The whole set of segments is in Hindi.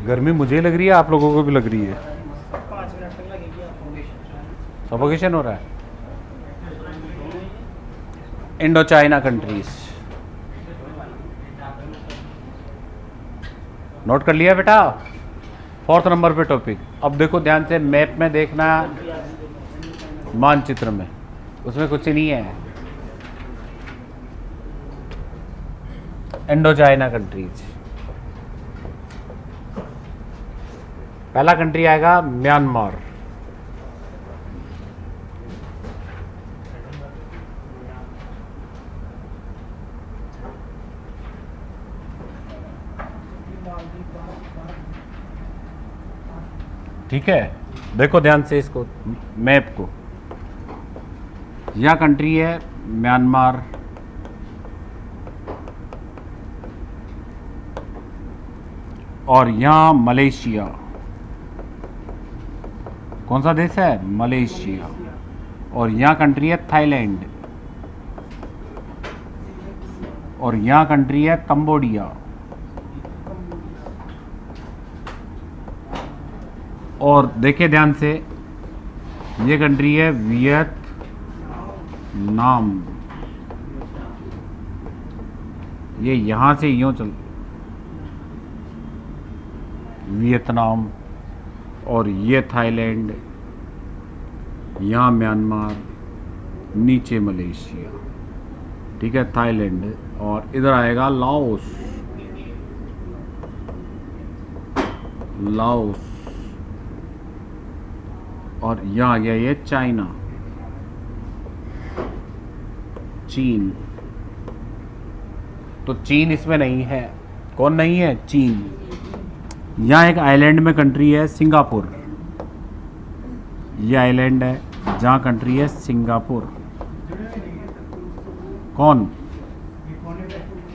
गर्मी मुझे लग रही है, आप लोगों को भी लग रही है? 5 मिनट तक लगेगी आपको। सफोकेशन हो रहा है। इंडो चाइना कंट्रीज नोट कर लिया बेटा? 4th नंबर पे टॉपिक। अब देखो ध्यान से, मैप में देखना, मानचित्र में, उसमें कुछ नहीं है। इंडो चाइना कंट्रीज, पहला कंट्री आएगा म्यांमार। ठीक है, देखो ध्यान से इसको, मैप को। यह कंट्री है म्यांमार, और यहाँ मलेशिया। कौन सा देश है? मलेशिया। और यहाँ कंट्री है थाईलैंड, और यहाँ कंट्री है कंबोडिया, और देखिए ध्यान से, ये कंट्री है वियतनाम। ये यहाँ से यूँ चल, वियतनाम, और ये थाईलैंड, यहाँ म्यांमार, नीचे मलेशिया। ठीक है, थाईलैंड, और इधर आएगा लाओस। लाओस, और यहाँ आ गया ये चाइना, चीन। तो चीन इसमें नहीं है। कौन नहीं है? चीन। यहाँ एक आइलैंड में कंट्री है सिंगापुर। ये आइलैंड है जहाँ कंट्री है सिंगापुर। कौन?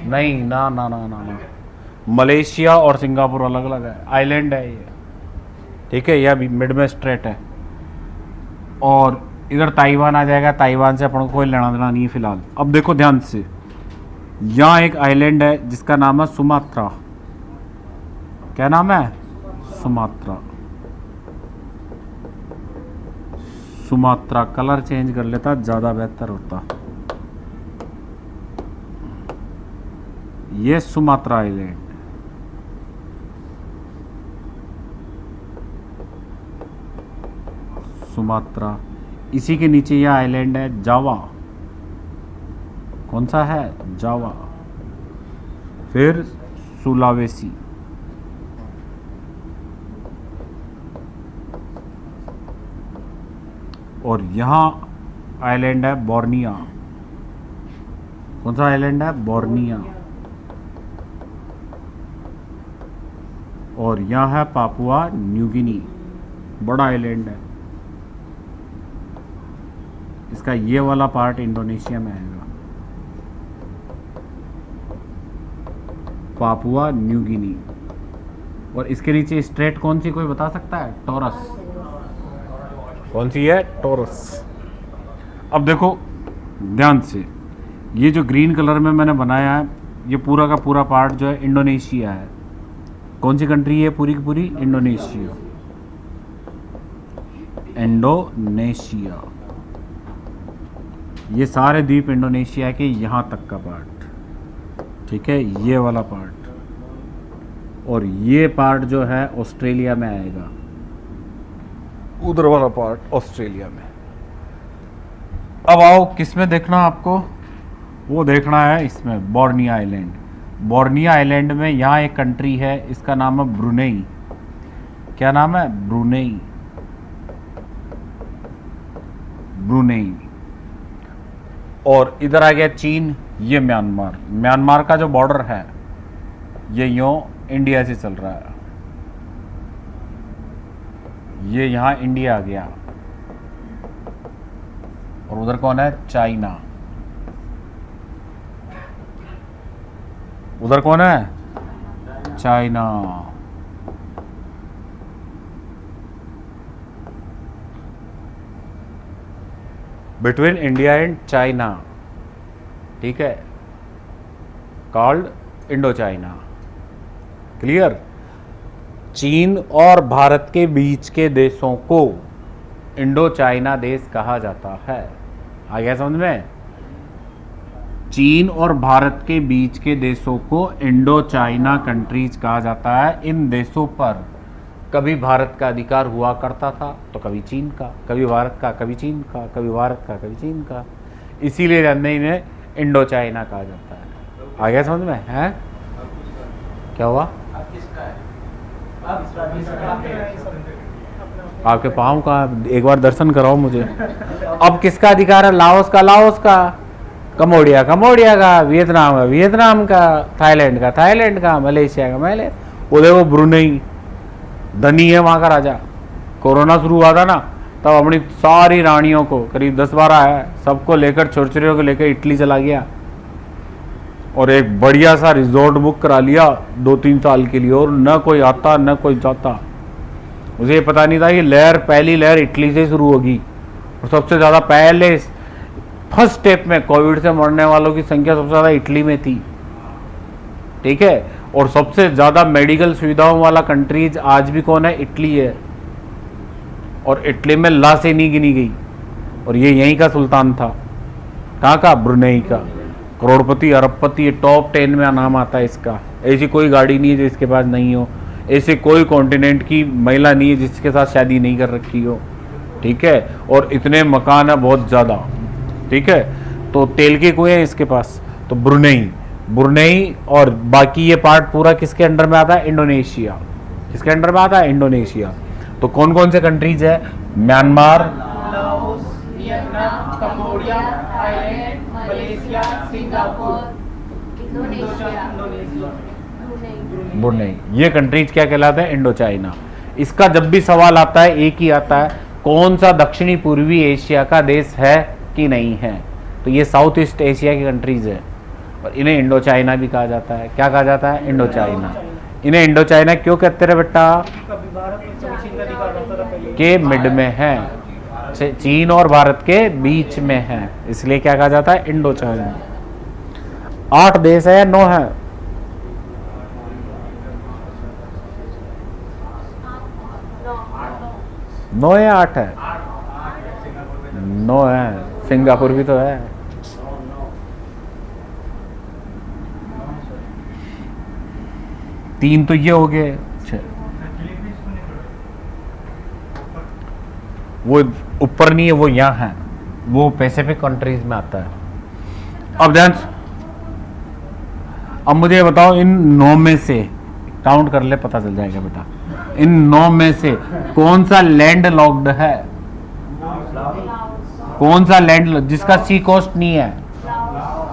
नहीं, ना ना ना ना ना, मलेशिया और सिंगापुर अलग अलग है, आइलैंड है ये। ठीक है, यह मिड में स्ट्रेट है। और इधर ताइवान आ जाएगा, ताइवान से अपन को कोई लेना देना नहीं है फिलहाल। अब देखो ध्यान से, यहाँ एक आइलैंड है जिसका नाम है सुमात्रा। क्या नाम है? सुमात्रा। सुमात्रा, कलर चेंज कर लेता ज़्यादा बेहतर होता। ये सुमात्रा आइलैंड। सुमात्रा, इसी के नीचे यह आइलैंड है जावा। कौन सा है? जावा। फिर सुलावेसी, और यहाँ आइलैंड है बोर्निया। कौन सा आइलैंड है? बोर्निया। और यहाँ है पापुआ न्यू गिनी, बड़ा आइलैंड है। इसका ये वाला पार्ट इंडोनेशिया में आएगा, पापुआ न्यू गिनी। और इसके नीचे स्ट्रेट कौन सी, कोई बता सकता है? टॉरस। कौन सी है? टॉरस। अब देखो ध्यान से, ये जो ग्रीन कलर में मैंने बनाया है, ये पूरा का पूरा पार्ट जो है इंडोनेशिया है। कौन सी कंट्री है? पूरी की पूरी इंडोनेशिया। इंडोनेशिया, ये सारे द्वीप इंडोनेशिया के यहाँ तक का पार्ट। ठीक है, ये वाला पार्ट, और ये पार्ट जो है ऑस्ट्रेलिया में आएगा। उधर वाला पार्ट ऑस्ट्रेलिया में। अब आओ, किस में देखना आपको? वो देखना है इसमें, बोर्निया आइलैंड। बोर्निया आइलैंड में यहाँ एक कंट्री है, इसका नाम है ब्रुनेई। क्या नाम है? ब्रुनेई। ब्रुनेई। और इधर आ गया चीन, ये म्यांमार। म्यांमार का जो बॉर्डर है ये यूँ इंडिया से चल रहा है, ये यहाँ इंडिया आ गया। और उधर कौन है? चाइना। उधर कौन है? China. Between India and China, ठीक है, कॉल्ड इंडो चाइना। क्लियर? चीन और भारत के बीच के देशों को इंडो चाइना देश कहा जाता है। आ गया समझ में? चीन और भारत के बीच के देशों को इंडो चाइना कंट्रीज कहा जाता है। इन देशों पर कभी भारत का अधिकार हुआ करता था तो कभी चीन का, कभी भारत का, कभी चीन का, कभी भारत का, कभी चीन का, इसीलिए जानने इन्हें इंडो चाइना कहा जाता है। आ गया समझ में? है क्या हुआ? आपके पाँव का एक बार दर्शन कराओ मुझे। अब किसका अधिकार है? लाओस का लाओस का, कम्बोडिया कम्बोडिया का, वियतनाम का वियतनाम का, थाईलैंड का थाईलैंड का, मलेशिया का मलेशिया। उधर वो ब्रुनेई धनी है वहाँ का राजा। कोरोना शुरू हुआ था ना, तब अपनी सारी रानियों को, करीब 10-12 है, सबको लेकर, छोरछोरियों को लेकर इटली चला गया और एक बढ़िया सा रिजॉर्ट बुक करा लिया 2-3 साल के लिए, और न कोई आता न कोई जाता। मुझे ये पता नहीं था कि पहली लहर इटली से शुरू होगी, और सबसे ज़्यादा पहले फर्स्ट स्टेप में कोविड से मरने वालों की संख्या सबसे ज़्यादा इटली में थी, ठीक है। और सबसे ज़्यादा मेडिकल सुविधाओं वाला कंट्रीज आज भी कौन है? इटली है। और इटली में ला से नहीं गिनी गई, और ये यहीं का सुल्तान था। कहाँ का? ब्रुनेई का। करोड़पति अरबपति टॉप 10 में नाम आता है इसका। ऐसी कोई गाड़ी नहीं है जो इसके पास नहीं हो, ऐसे कोई कॉन्टिनेंट की महिला नहीं है जिसके साथ शादी नहीं कर रखी हो, ठीक है। और इतने मकान है बहुत ज़्यादा, ठीक है। तो तेल के कुएं हैं इसके पास। तो ब्रुनेई और बाकी ये पार्ट पूरा किसके अंडर में आता है? इंडोनेशिया। किसके अंडर में आता है? इंडोनेशिया। तो कौन कौन से कंट्रीज है? Myanmar, Laos, Vietnam, Cambodia, Thailand, Malaysia, Singapore, Indonesia, Brunei. ये कंट्रीज क्या कहलाते हैं? Indo China. इसका जब भी सवाल आता है एक ही आता है, कौन सा दक्षिणी पूर्वी एशिया का देश है कि नहीं है? तो ये साउथ ईस्ट एशिया की कंट्रीज है, और इन्हें इंडो चाइना भी कहा जाता है। क्या कहा जाता है? Indo China. इन्हें इंडो चाइना क्यों कहते रहे बेटा? कभी भारत में कभी चीन का अधिकार करता था पहले। के मिड में है, चीन और भारत के बीच में है, इसलिए क्या कहा जाता है? Indo China. 8 देश है या 9 है? 9 या 8 है? 9 है। सिंगापुर भी तो है। तीन तो ये हो गए। वो ऊपर नहीं है, वो यहाँ है, वो पैसिफिक कंट्रीज में आता है। अब ध्यान, अब मुझे ये बताओ, इन 9 में से काउंट कर ले, पता चल जाएगा बेटा। इन 9 में से कौन सा लैंड लॉक्ड है? कौन सा लैंड जिसका सी कोस्ट नहीं है?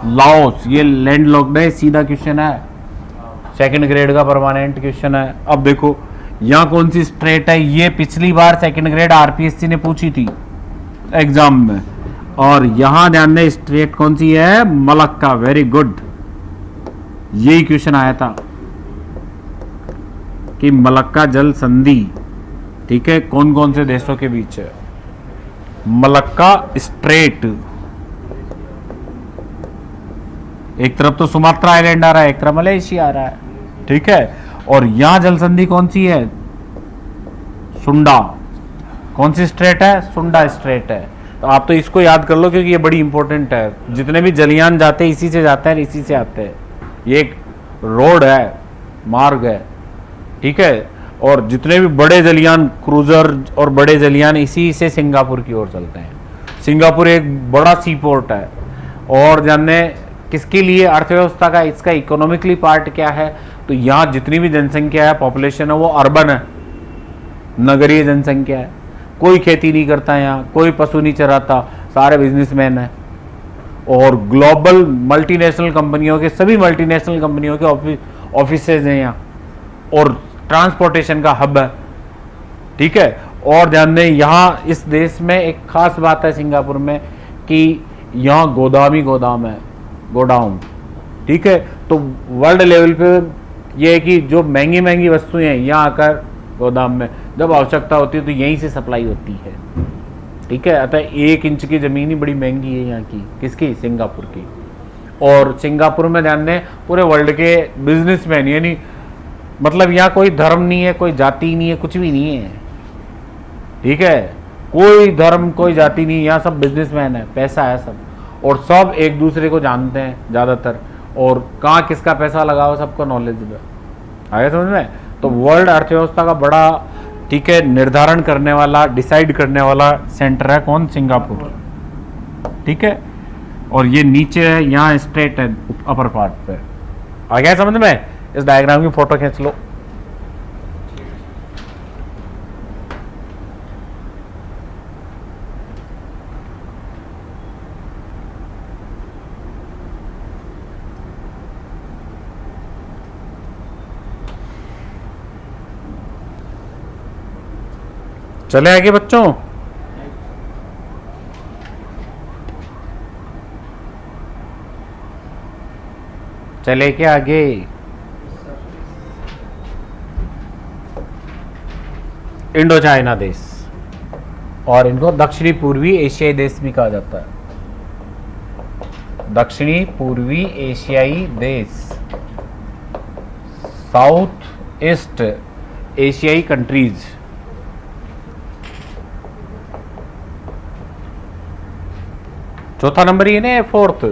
लाओस। ये लैंड लॉक्ड है, सीधा क्वेश्चन है, सेकंड ग्रेड का परमानेंट क्वेश्चन है। अब देखो यहाँ कौन सी स्ट्रेट है? ये पिछली बार सेकंड ग्रेड आरपीएससी ने पूछी थी एग्जाम में, और यहां ध्यान दें स्ट्रेट कौन सी है? मलक्का। वेरी गुड, यही क्वेश्चन आया था कि मलक्का जल संधि, ठीक है, कौन कौन से देशों के बीच है? Malacca strait. एक तरफ तो सुमात्रा आइलैंड आ रहा है, एक तरफ मलेशिया आ रहा है, ठीक है। और यहां जल संधि कौन सी है? सुंडा। कौन सी स्ट्रेट है? सुंडा स्ट्रेट है। तो आप तो इसको याद कर लो क्योंकि ये बड़ी इंपॉर्टेंट है। जितने भी जलयान जाते हैं इसी से जाते हैं, इसी से आते हैं। ये एक रोड है, मार्ग है, ठीक है। और जितने भी बड़े जलयान, क्रूजर और बड़े जलयान इसी से सिंगापुर की ओर चलते हैं। सिंगापुर एक बड़ा सी पोर्ट है। और जानने किसके लिए अर्थव्यवस्था का, इसका इकोनॉमिकली पार्ट क्या है? तो यहाँ जितनी भी जनसंख्या है, पॉपुलेशन है, वो अर्बन है, नगरीय जनसंख्या है। कोई खेती नहीं करता यहाँ, कोई पशु नहीं चराता, सारे बिजनेसमैन हैं। और ग्लोबल मल्टीनेशनल कंपनियों के, सभी मल्टीनेशनल कंपनियों के ऑफिसेज हैं यहाँ, और ट्रांसपोर्टेशन का हब है, ठीक है। और ध्यान दें यहाँ इस देश में एक खास बात है सिंगापुर में कि यहाँ गोदाम ही गोदाम है, गोडाउन, ठीक है। तो वर्ल्ड लेवल पे ये है कि जो महंगी महंगी वस्तुएं हैं यहाँ आकर गोदाम में जब आवश्यकता होती है तो यहीं से सप्लाई होती है। ठीक है। अतः 1 इंच की ज़मीन ही बड़ी महंगी है यहाँ की, किसकी? सिंगापुर की। और सिंगापुर में ध्यान दें पूरे वर्ल्ड के बिजनेसमैन, यानी मतलब यहाँ कोई धर्म नहीं है, कोई जाति नहीं है, कुछ भी नहीं है, ठीक है। कोई धर्म कोई जाति नहीं, यहाँ सब बिजनेसमैन है, पैसा है सब, और सब एक दूसरे को जानते हैं ज़्यादातर, और कहाँ किसका पैसा लगा हो सबको नॉलेज है। आगे समझ में? तो वर्ल्ड अर्थव्यवस्था का बड़ा, ठीक है, निर्धारण करने वाला, डिसाइड करने वाला सेंटर है कौन? सिंगापुर, ठीक है। और ये नीचे है, यहाँ स्ट्रेट है अपर पार्ट पे। आ गया समझ में? इस डायग्राम की फोटो खींच लो। चले आगे बच्चों। चले के आगे। इंडो चाइना देश, और इनको दक्षिणी पूर्वी एशियाई देश भी कहा जाता है। दक्षिणी पूर्वी एशियाई देश, साउथ ईस्ट एशियाई कंट्रीज। चौथा नंबर ही है ना, फोर्थ?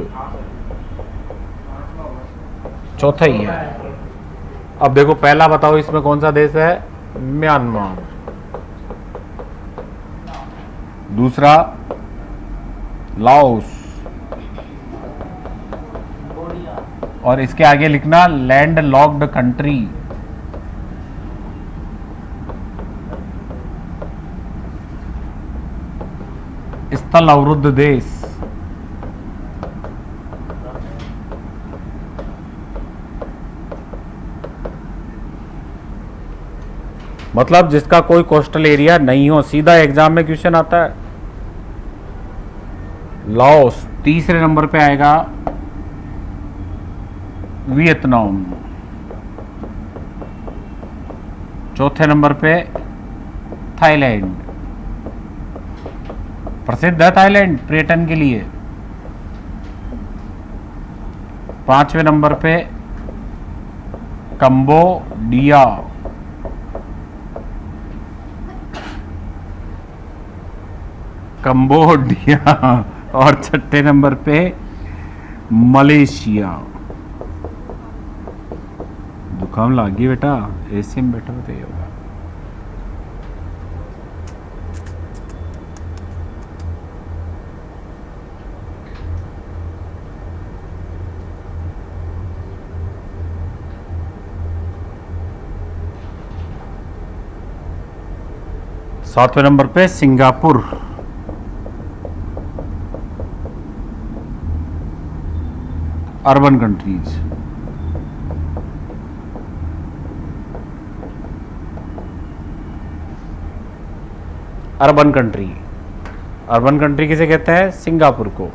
चौथा ही है। अब देखो पहला बताओ इसमें कौन सा देश है? म्यांमार। दूसरा लाओस, और इसके आगे लिखना लैंड लॉक्ड कंट्री। स्थल अवरुद्ध देश। मतलब जिसका कोई कोस्टल एरिया नहीं हो। सीधा एग्जाम में क्वेश्चन आता है। लाओस। तीसरे नंबर पे आएगा वियतनाम। चौथे नंबर पे थाईलैंड। प्रसिद्ध है थाईलैंड पर्यटन के लिए। पांचवें नंबर पे कंबोडिया। कंबोडिया। और छठे नंबर पे मलेशिया। जुकाम लग गई बेटा, ऐसे में बैठा तो ये होगा। सातवें नंबर पे Singapore. Urban countries. Urban country. Urban country किसे कहते हैं? सिंगापुर को।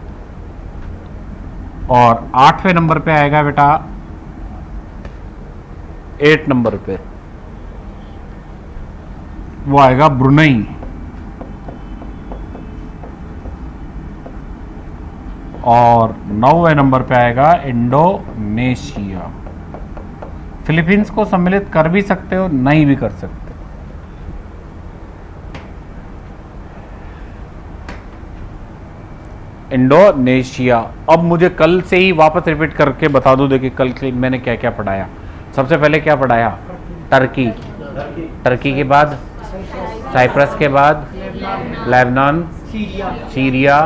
और आठवें नंबर पे आएगा बेटा, 8 नंबर पे वो आएगा ब्रुनेई। और 9वें नंबर पे आएगा इंडोनेशिया। फिलीपींस को सम्मिलित कर भी सकते हो, नहीं भी कर सकते। इंडोनेशिया। अब मुझे कल से ही वापस रिपीट करके बता दो, देखिए कल के मैंने क्या क्या पढ़ाया। सबसे पहले क्या पढ़ाया? टर्की। टर्की के बाद साइप्रस के बाद Lebanon, Syria,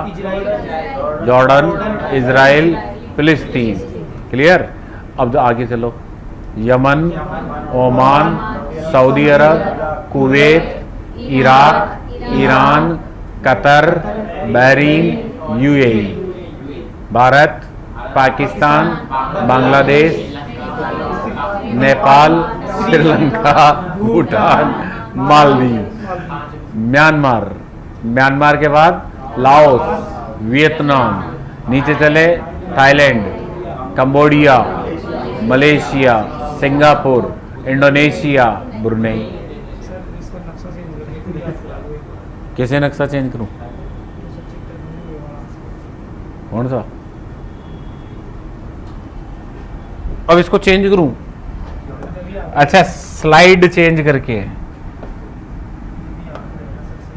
Jordan, Israel, Palestine. Clear? अब आगे चलो। Yemen, Oman, Saudi Arab, Kuwait, Iraq, Iran, Qatar, Bahrain, UAE, Bharat, Pakistan, Bangladesh, Nepal, Sri Lanka, Bhutan, Maldives, Myanmar. Myanmar के बाद लाओस, वियतनाम, नीचे चले Thailand, Cambodia, Malaysia, Singapore, Indonesia, Brunei. कैसे नक्शा चेंज करूं? कौन सा? अब इसको चेंज करूं? अच्छा, स्लाइड चेंज करके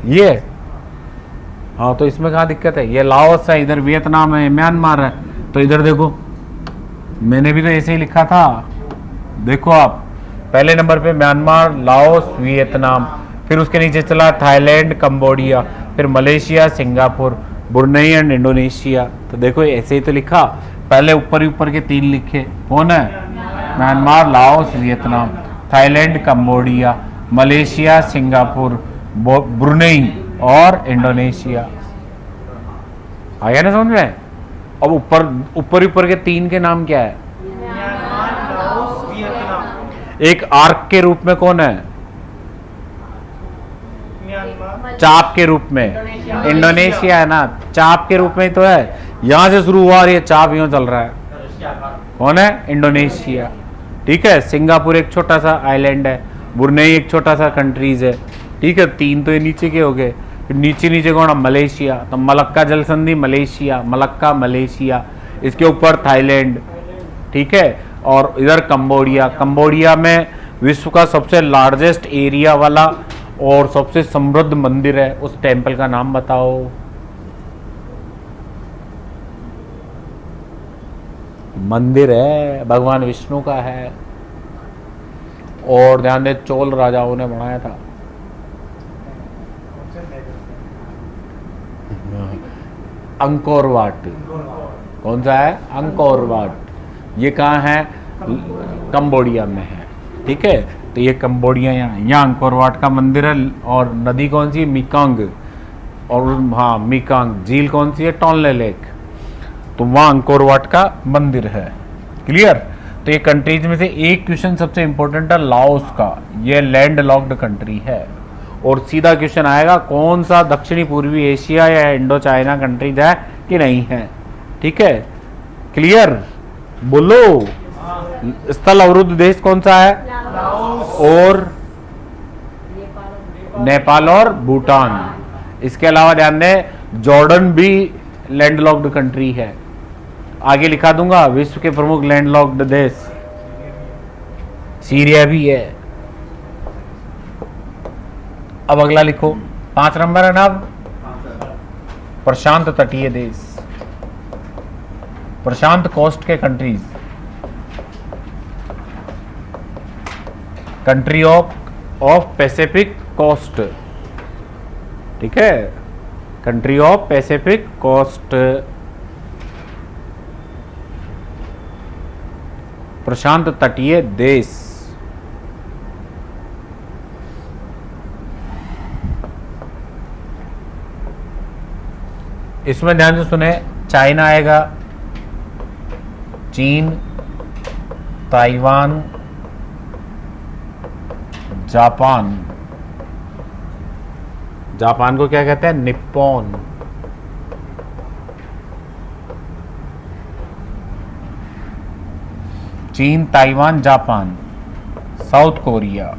ये, हाँ तो इसमें कहाँ दिक्कत है? ये लाओस है, इधर वियतनाम है, म्यांमार है, तो इधर देखो मैंने भी तो ऐसे ही लिखा था। देखो आप, पहले नंबर पे म्यांमार, लाओस, वियतनाम, फिर उसके नीचे चला थाईलैंड, कंबोडिया, फिर Malaysia, Singapore, Brunei and Indonesia. तो देखो ऐसे ही तो लिखा, पहले ऊपर ही ऊपर के 3 लिखे। कौन है? Myanmar, Laos, Vietnam, Thailand, Cambodia, Malaysia, Singapore, Brunei और इंडोनेशिया। आ गया ना समझ में? अब ऊपर के 3 के नाम क्या है? Myanmar, Laos, Vietnam. एक आर्क के रूप में कौन है? म्यांमार। चाप के रूप में इंडोनेशिया है ना, चाप के रूप में ही तो है, यहां से शुरू हुआ और ये चाप यूं चल रहा है। कौन है? इंडोनेशिया। ठीक है, सिंगापुर एक छोटा सा आइलैंड है, ब्रुनेई एक छोटा सा कंट्रीज है। ठीक है, 3 तो ये नीचे के हो गए। फिर नीचे कौन है? मलेशिया, तो मलक्का जल संधि मलेशिया, मलक्का मलेशिया, इसके ऊपर थाईलैंड। ठीक है, और इधर कंबोडिया। कंबोडिया में विश्व का सबसे लार्जेस्ट एरिया वाला और सबसे समृद्ध मंदिर है, उस टेंपल का नाम बताओ। मंदिर है, भगवान विष्णु का है, और ध्यान दे चोल राजाओं ने बनाया था। Angkor Wat. कौन सा है? Angkor Wat. ये कहाँ है? कंबोडिया में है। ठीक है, तो ये कंबोडिया, यहाँ अंकोर वाट का मंदिर है। और नदी कौन सी है? मेकंग। और हाँ, मेकंग। झील कौन सी है? Tonle lake. तो वहाँ अंकोर वाट का मंदिर है। क्लियर? तो ये कंट्रीज में से एक क्वेश्चन सबसे इंपॉर्टेंट है लाओस का। ये लैंड लॉक्ड कंट्री है। और सीधा क्वेश्चन आएगा, कौन सा दक्षिणी पूर्वी एशिया या इंडो चाइना कंट्रीज है कि नहीं है। ठीक है, क्लियर? बोलो, स्थल अवरुद्ध देश कौन सा है? और नेपाल और भूटान। इसके अलावा ध्यान दें, जॉर्डन भी लैंड लॉक्ड कंट्री है। आगे लिखा दूंगा, विश्व के प्रमुख लैंड लॉक्ड देश, सीरिया भी है। अब अगला लिखो, 5 नंबर है ना। अब प्रशांत तटीय देश, प्रशांत कोस्ट के countries, country of Pacific coast. ठीक है, कंट्री ऑफ पैसिफिक कोस्ट, प्रशांत तटीय देश। इसमें ध्यान से सुने, चाइना आएगा, चीन, ताइवान, जापान। जापान को क्या कहते हैं? निप्पॉन। चीन, Taiwan, Japan. South Korea,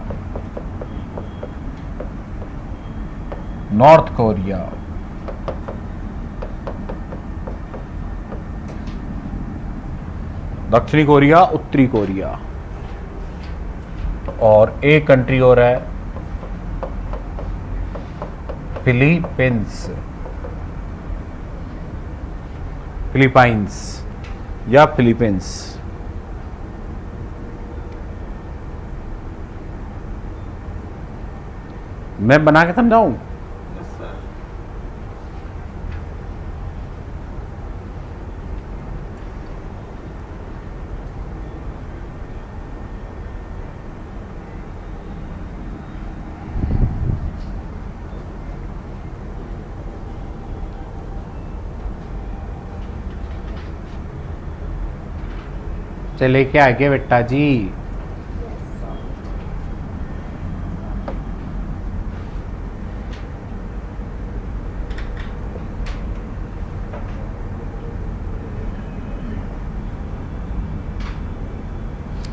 north Korea, दक्षिणी कोरिया, उत्तरी कोरिया, और एक कंट्री और है फिलीपींस, फिलीपाइंस या फिलीपींस। मैं बना के समझाऊं? चले के आगे बेटा जी।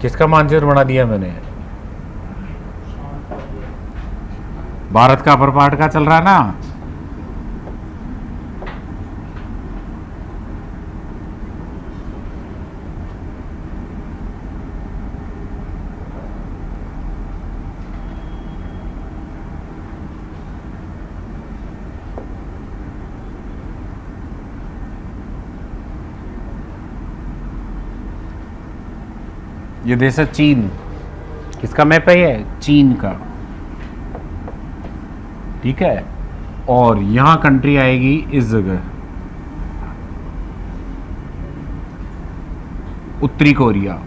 किसका मानचित्र बना दिया मैंने? भारत का अपर पार्ट का चल रहा है ना। ये देश है चीन। किसका मैप है ये? चीन का। ठीक है, और यहां कंट्री आएगी इस जगह, उत्तरी कोरिया,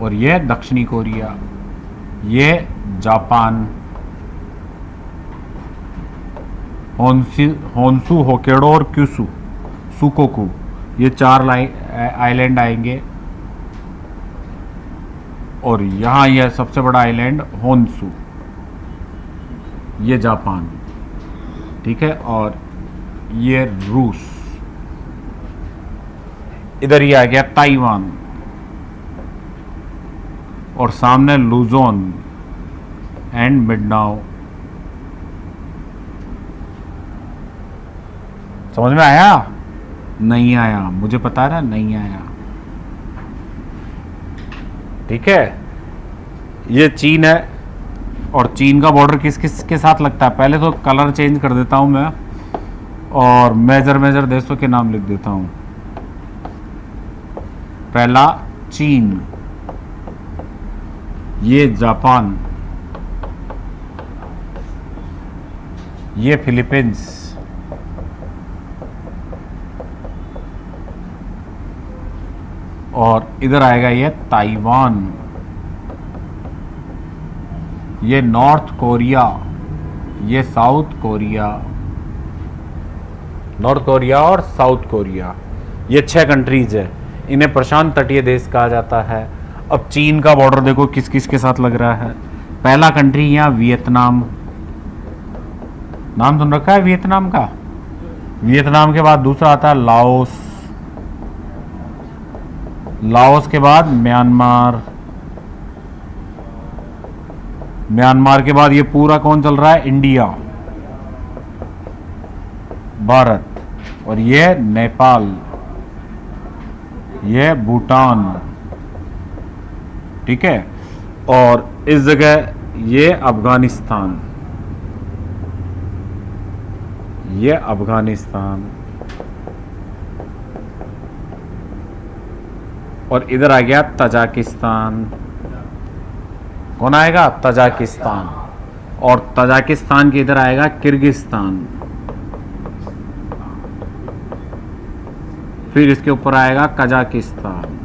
और यह दक्षिणी कोरिया, ये जापान, होन्सू, होक्काइडो और क्यूशू, सुकोकू, ये 4 आइलैंड आएंगे। और यहाँ यह सबसे बड़ा आइलैंड होन्सू, ये जापान। ठीक है, और ये रूस। इधर ये आ गया ताइवान, और सामने लुजोन एंड मिडनाओ। समझ में आया? नहीं आया? मुझे पता है ना, नहीं आया। ठीक है, ये चीन है, और चीन का बॉर्डर किस किस के साथ लगता है? पहले तो कलर चेंज कर देता हूं मैं, और मेजर देशों के नाम लिख देता हूं। पहला चीन, ये जापान, ये फिलीपींस, और इधर आएगा ये ताइवान, ये नॉर्थ कोरिया, ये साउथ कोरिया, नॉर्थ कोरिया और साउथ कोरिया, ये 6 कंट्रीज है। इन्हें प्रशांत तटीय देश कहा जाता है। अब चीन का बॉर्डर देखो किस किस के साथ लग रहा है। पहला कंट्री यहाँ वियतनाम, नाम सुन रखा है वियतनाम का? वियतनाम के बाद दूसरा आता है लाओस, लाओस के बाद म्यांमार, म्यांमार के बाद ये पूरा कौन चल रहा है? इंडिया, भारत, और ये नेपाल, ये भूटान। ठीक है, और इस जगह ये अफगानिस्तान, ये अफगानिस्तान, और इधर आ गया तजाकिस्तान। कौन आएगा? तजाकिस्तान। और तजाकिस्तान के इधर आएगा किर्गिस्तान, फिर इसके ऊपर आएगा कजाकिस्तान,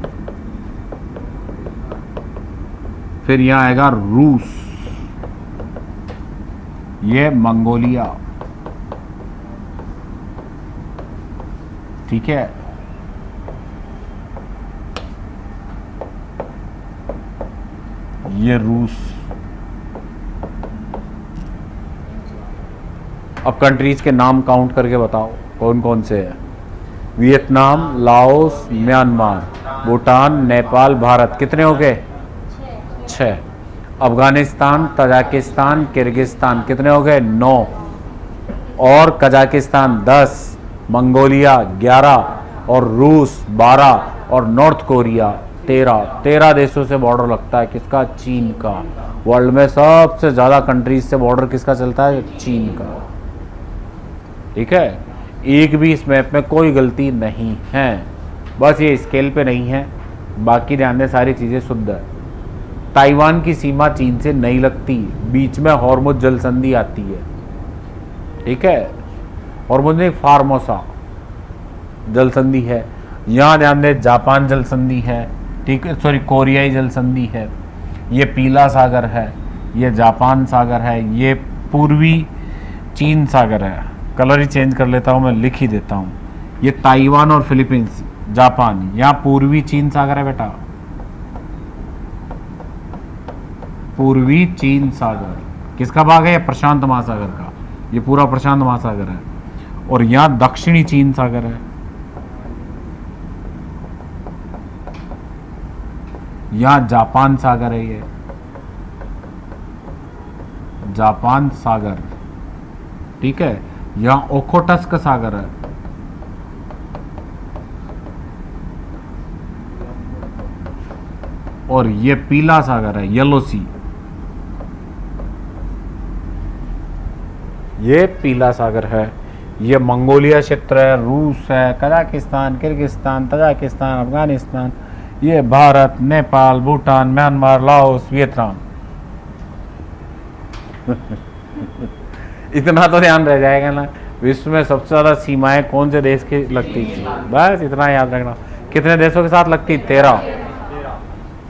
फिर यहां आएगा रूस, ये मंगोलिया। ठीक है, ये रूस। अब कंट्रीज के नाम काउंट करके बताओ कौन कौन से हैं? Vietnam, Laos, Myanmar, Bhutan, Nepal, Bharat. कितने हो गए? 6। अफगानिस्तान, तजाकिस्तान, किर्गिस्तान, कितने हो गए? 9। और कजाकिस्तान 10, मंगोलिया 11, और रूस 12, और नॉर्थ कोरिया 13 देशों से बॉर्डर लगता है। किसका? चीन का। वर्ल्ड में सबसे ज्यादा कंट्रीज से बॉर्डर किसका चलता है? चीन का। ठीक है, एक भी इस मैप में कोई गलती नहीं है, बस ये स्केल पे नहीं है, बाकी ध्यान दें सारी चीजें शुद्ध है। ताइवान की सीमा चीन से नहीं लगती, बीच में हॉर्मुज जल संधि आती है। ठीक है, हॉर्मुज नहीं, फार्मोसा जल संधि है। यहां ध्यान दें जापान जल संधि है, ठीक है, सॉरी कोरियाई जल संधि है। ये पीला सागर है, ये जापान सागर है, ये पूर्वी चीन सागर है। कलर ही चेंज कर लेता हूं मैं, लिख ही देता हूं। ये ताइवान और फिलीपींस, जापान, यहां पूर्वी चीन सागर है बेटा, पूर्वी चीन सागर। किसका भाग है? ये प्रशांत महासागर का, ये पूरा प्रशांत महासागर है। और यहां दक्षिणी चीन सागर है, यहां जापान सागर है, ये जापान सागर। ठीक है, यहां ओखोटस्क सागर है, और ये पीला सागर है, येलो सी, ये पीला सागर है। ये मंगोलिया क्षेत्र है, रूस है, कजाकिस्तान, किर्गिस्तान, तजाकिस्तान, अफगानिस्तान, ये Bharat, Nepal, Bhutan, Myanmar, Laos, Vietnam. इतना तो ध्यान रह जाएगा ना। विश्व में सबसे ज्यादा सीमाएं कौन से देश की लगती थी, बस इतना याद रखना। कितने देशों के साथ लगती? 13।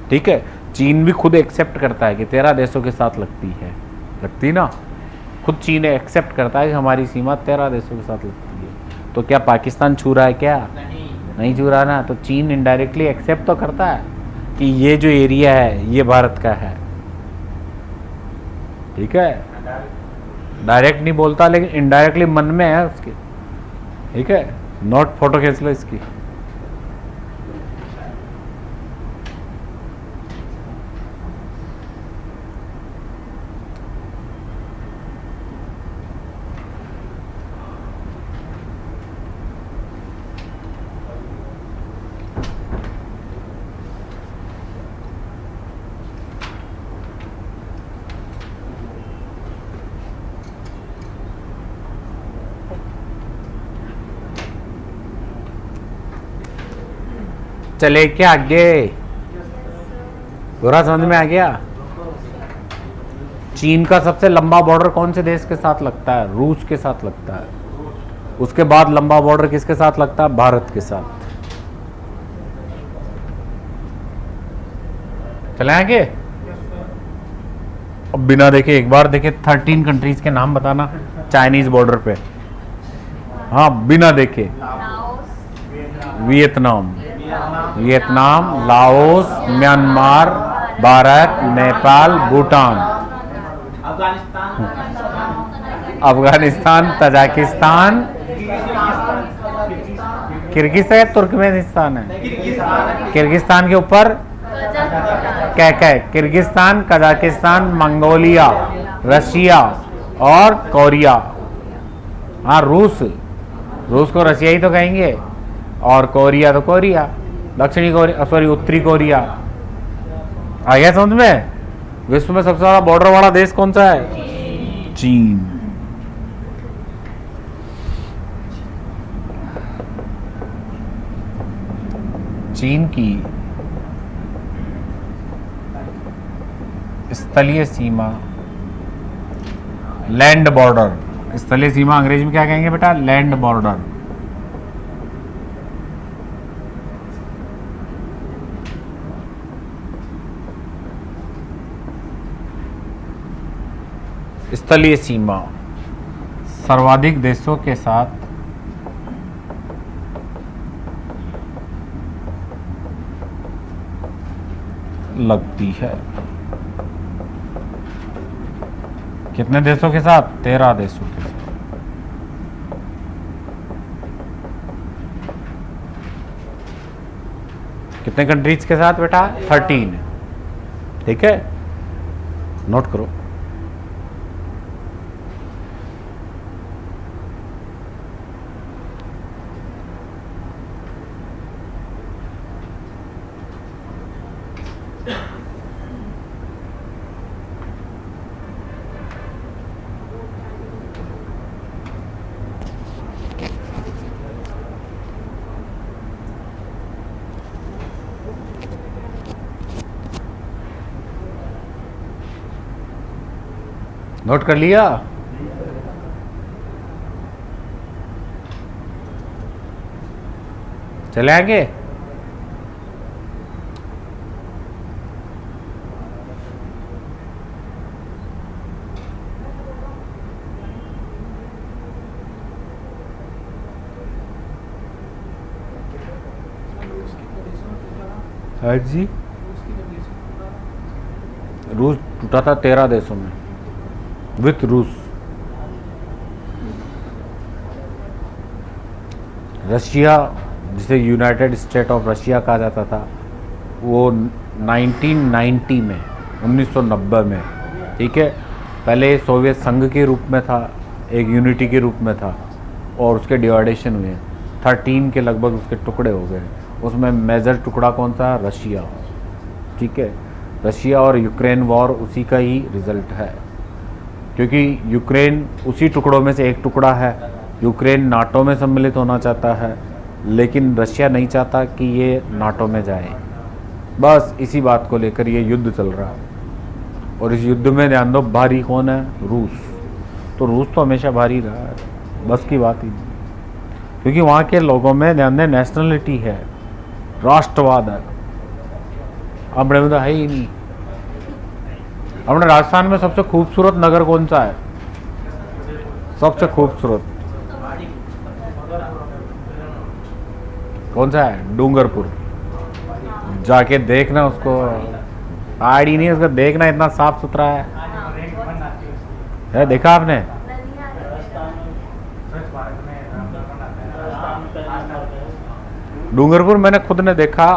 ठीक है, चीन भी खुद एक्सेप्ट करता है कि 13 देशों के साथ लगती ना। खुद चीन एक्सेप्ट करता है कि हमारी सीमा 13 देशों के साथ लगती है। तो क्या पाकिस्तान छू रहा है? क्या नहीं छू रहा ना। तो चीन इनडायरेक्टली एक्सेप्ट तो करता है कि ये जो एरिया है ये भारत का है। ठीक है, डायरेक्ट नहीं बोलता लेकिन इनडायरेक्टली मन में है उसके। ठीक है, नोट फोटो खींच लो इसकी। चले क्या आगे? पूरा समझ में आ गया? चीन का सबसे लंबा बॉर्डर कौन से देश के साथ लगता है? रूस के साथ लगता है। उसके बाद लंबा बॉर्डर किसके साथ लगता है? भारत के साथ। चले आगे? अब बिना देखे एक बार देखे 13 कंट्रीज के नाम बताना चाइनीज बॉर्डर पे। हाँ, बिना देखे। Vietnam, Laos, Myanmar, Bharat, Nepal, Bhutan, Afghanistan, Tajikistan, Kyrgyzstan, Turkmenistan है। किर्गिस्तान के ऊपर क्या क्या है? किर्गिस्तान, कजाकिस्तान, मंगोलिया, रशिया और कोरिया। हाँ, रूस को रशिया ही तो कहेंगे, और कोरिया तो कोरिया, दक्षिणी कोरिया, सॉरी उत्तरी कोरिया। आ गया समझ में? विश्व में सबसे ज्यादा बॉर्डर वाला देश कौन सा है? चीन। चीन की स्थलीय सीमा, लैंड बॉर्डर। स्थलीय सीमा अंग्रेजी में क्या कहेंगे बेटा? Land border. स्थलीय सीमा सर्वाधिक देशों के साथ लगती है। कितने देशों के साथ? 13 देशों के साथ। कितने कंट्रीज के साथ बेटा? 13। ठीक है, नोट करो। नोट कर लिया? चले आगे? जी, रूस टूटा था 13 देशों में विथ रूस। रशिया, जिसे यूनाइटेड स्टेट ऑफ रशिया कहा जाता था, वो 1990 में, 1990 में, ठीक है, पहले सोवियत संघ के रूप में था, एक यूनिटी के रूप में था, और उसके डिवाइडेशन हुए, 13 के लगभग उसके टुकड़े हो गए। उसमें मेजर टुकड़ा कौन सा? रशिया। ठीक है, रशिया और यूक्रेन वॉर उसी का ही रिजल्ट है, क्योंकि यूक्रेन उसी टुकड़ों में से एक टुकड़ा है। यूक्रेन नाटो में सम्मिलित होना चाहता है, लेकिन रशिया नहीं चाहता कि ये नाटो में जाए। बस इसी बात को लेकर ये युद्ध चल रहा है। और इस युद्ध में ध्यान दो, भारी कौन है? रूस। तो रूस तो हमेशा भारी रहा है, बस की बात ही नहीं, क्योंकि वहाँ के लोगों में ध्यान दें नेशनलिटी है, राष्ट्रवाद है। अपने में तो है ही नहीं। अपने राजस्थान में सबसे खूबसूरत नगर कौन सा है? सबसे खूबसूरत कौन सा है? डूंगरपुर। जाके देखना उसको, पहाड़ी नहीं उसको देखना, इतना साफ सुथरा है। देखा आपने? डूंगरपुर मैंने खुद ने देखा,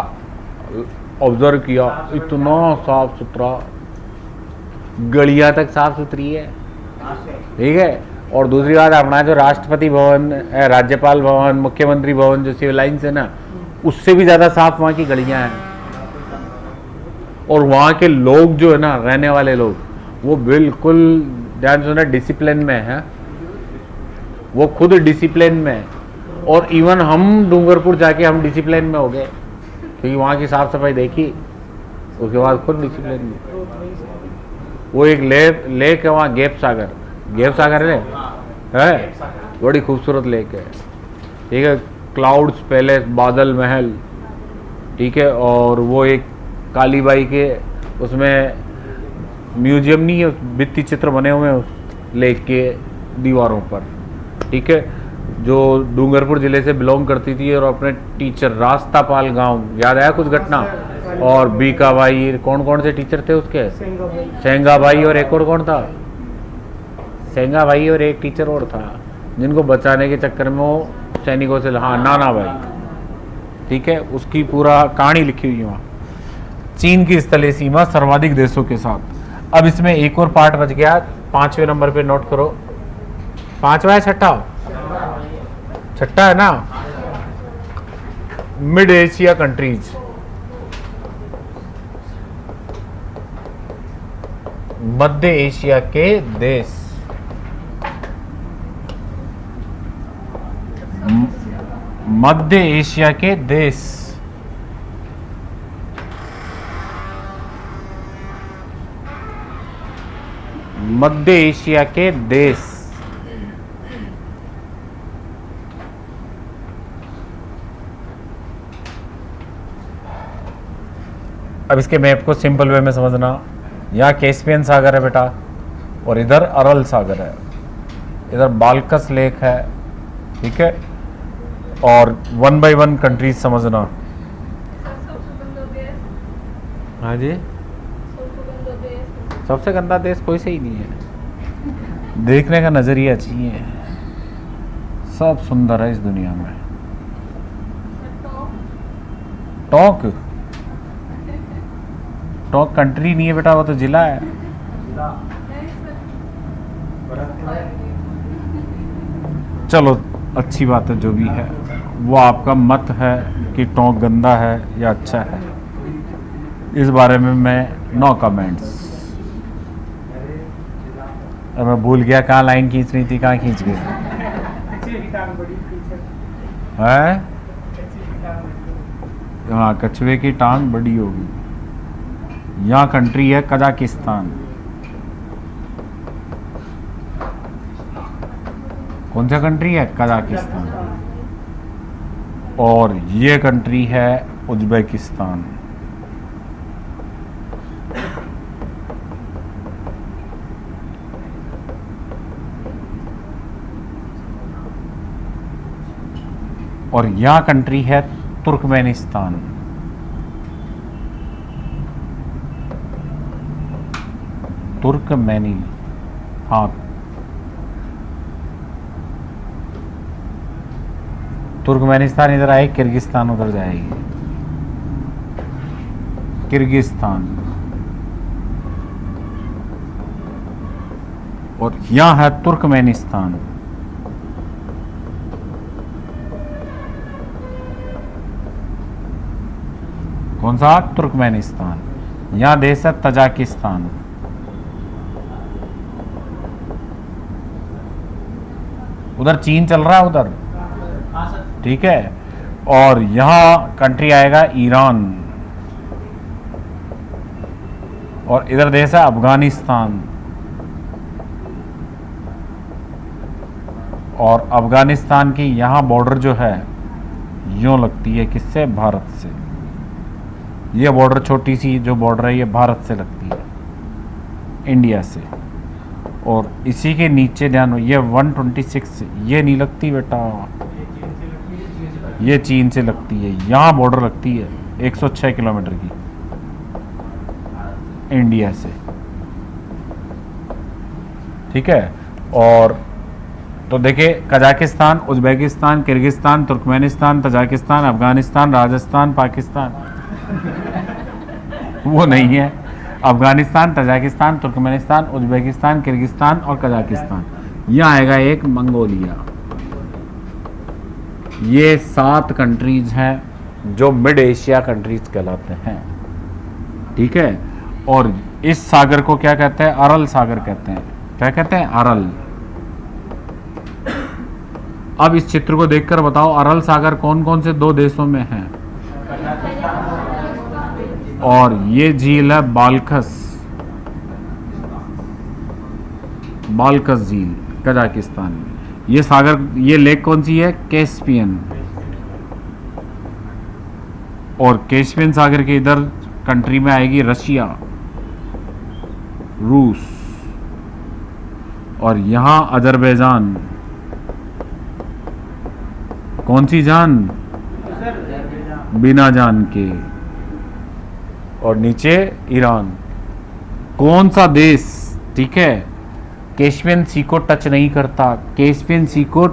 ऑब्जर्व किया, इतना साफ सुथरा, गलियां तक साफ सुथरी है, ठीक है। और दूसरी बात, अपना जो राष्ट्रपति भवन, राज्यपाल भवन, मुख्यमंत्री भवन जो सिविल लाइन्स है ना, उससे भी ज्यादा साफ वहाँ की गलियां हैं। और वहाँ के लोग जो है ना, रहने वाले लोग, वो बिल्कुल ध्यान सुना डिसिप्लिन में है, वो खुद डिसिप्लिन में है। और इवन हम डूंगरपुर जाके हम डिसिप्लिन में हो गए, क्योंकि वहाँ की साफ सफाई देखी, उसके बाद खुद डिसिप्लिन में। वो एक लेक है वहाँ, गेप सागर है, बड़ी खूबसूरत लेक है, ठीक है। क्लाउड्स पैलेस, बादल महल, ठीक है। और वो एक कालीबाई के उसमें म्यूजियम नहीं है, भित्ति चित्र बने हुए हैं उस लेक के दीवारों पर, ठीक है। जो डूंगरपुर जिले से बिलोंग करती थी और अपने टीचर रास्तापाल गांव, याद आया कुछ घटना? और बीका भाई, कौन कौन से टीचर थे उसके? सेंगा भाई और एक और कौन था? सेंगा भाई और एक टीचर और था, जिनको बचाने के चक्कर में वो सैनिकों से, हाँ, नाना भाई, ठीक है। उसकी पूरा कहानी लिखी हुई है वहाँ। चीन की स्थलीय सीमा सर्वाधिक देशों के साथ। अब इसमें एक और पार्ट बच गया, 5वें नंबर पे नोट करो। 5वां है, छठा है ना, मिड एशिया कंट्रीज। मध्य एशिया के देश, मध्य एशिया के देश। मध्य एशिया के देश। अब इसके मैप को सिंपल वे में समझना। यहाँ कैस्पियन सागर है बेटा, और इधर अरल सागर है, इधर बाल्कस लेक है, ठीक है। और 1 by 1 कंट्रीज समझना। हाँ जी, सबसे गंदा देश कोई से ही नहीं है। देखने का नजरिया चाहिए, सब सुंदर है इस दुनिया में। टॉक कंट्री नहीं है बेटा, वो तो जिला है। चलो अच्छी बात है, जो भी है वो आपका मत है कि टॉक गंदा है या अच्छा है, इस बारे में मैं नो कमेंट्स। अब मैं भूल गया कहाँ लाइन खींच रही थी, कहाँ खींच गई है? हाँ, कछुए की टांग बड़ी होगी। यहाँ कंट्री है कजाकिस्तान। कौन सा कंट्री है? कजाकिस्तान। और ये कंट्री है उज्बेकिस्तान। और यहाँ कंट्री है तुर्कमेनिस्तान। तुर्कमेनी, हाँ, तुर्कमेनिस्तान इधर आए, किर्गिस्तान उधर जाएगी, किर्गिस्तान। और यहाँ है तुर्कमेनिस्तान। कौन सा? तुर्कमेनिस्तान। यहाँ देश है तजाकिस्तान। उधर चीन चल रहा है उधर, ठीक है। और यहाँ कंट्री आएगा ईरान। और इधर देश है अफगानिस्तान, और अफगानिस्तान की यहाँ बॉर्डर जो है यूँ लगती है किससे, भारत से। ये बॉर्डर छोटी सी जो बॉर्डर है ये भारत से लगती है, इंडिया से। और इसी के नीचे ध्यान हो, ये 126 ये नहीं लगती बेटा, ये चीन से लगती है। यहाँ बॉर्डर लगती है 106 किलोमीटर की इंडिया से, ठीक है। और तो देखिए Kazakhstan, Uzbekistan, Kyrgyzstan, Turkmenistan, Tajikistan, Afghanistan, Rajasthan, Pakistan वो नहीं है। Afghanistan, Tajikistan, Turkmenistan, Uzbekistan, Kyrgyzstan और कजाकिस्तान। यहाँ आएगा एक मंगोलिया। ये 7 कंट्रीज हैं जो मिड एशिया कंट्रीज कहलाते हैं, ठीक है। और इस सागर को क्या कहते हैं, अरल सागर कहते हैं। क्या कहते हैं, अरल। अब इस चित्र को देखकर बताओ अरल सागर कौन कौन से 2 देशों में है। और ये झील है बाल्खस, बाल्खस झील कजाकिस्तान में। ये सागर, ये लेक कौन सी है, कैस्पियन। और कैस्पियन सागर के इधर कंट्री में आएगी रशिया, रूस, और यहां अजरबैजान। कौन सी जान, बिना जान के। और नीचे ईरान। कौन सा देश, ठीक है, कैस्पियन सी को टच नहीं करता, कैस्पियन सी को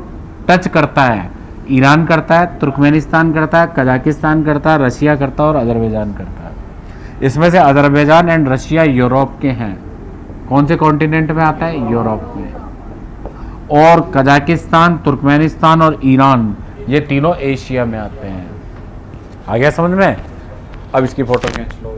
टच करता है, ईरान करता है, तुर्कमेनिस्तान करता है, कजाकिस्तान करता है, रशिया करता है और अजरबैजान करता है। इसमें से अजरबैजान एंड रशिया यूरोप के हैं। कौन से कॉन्टिनेंट में आता है, यूरोप में। और कजाकिस्तान, तुर्कमेनिस्तान और ईरान ये तीनों एशिया में आते हैं। आ गया समझ में। अब इसकी फोटो खींच लो।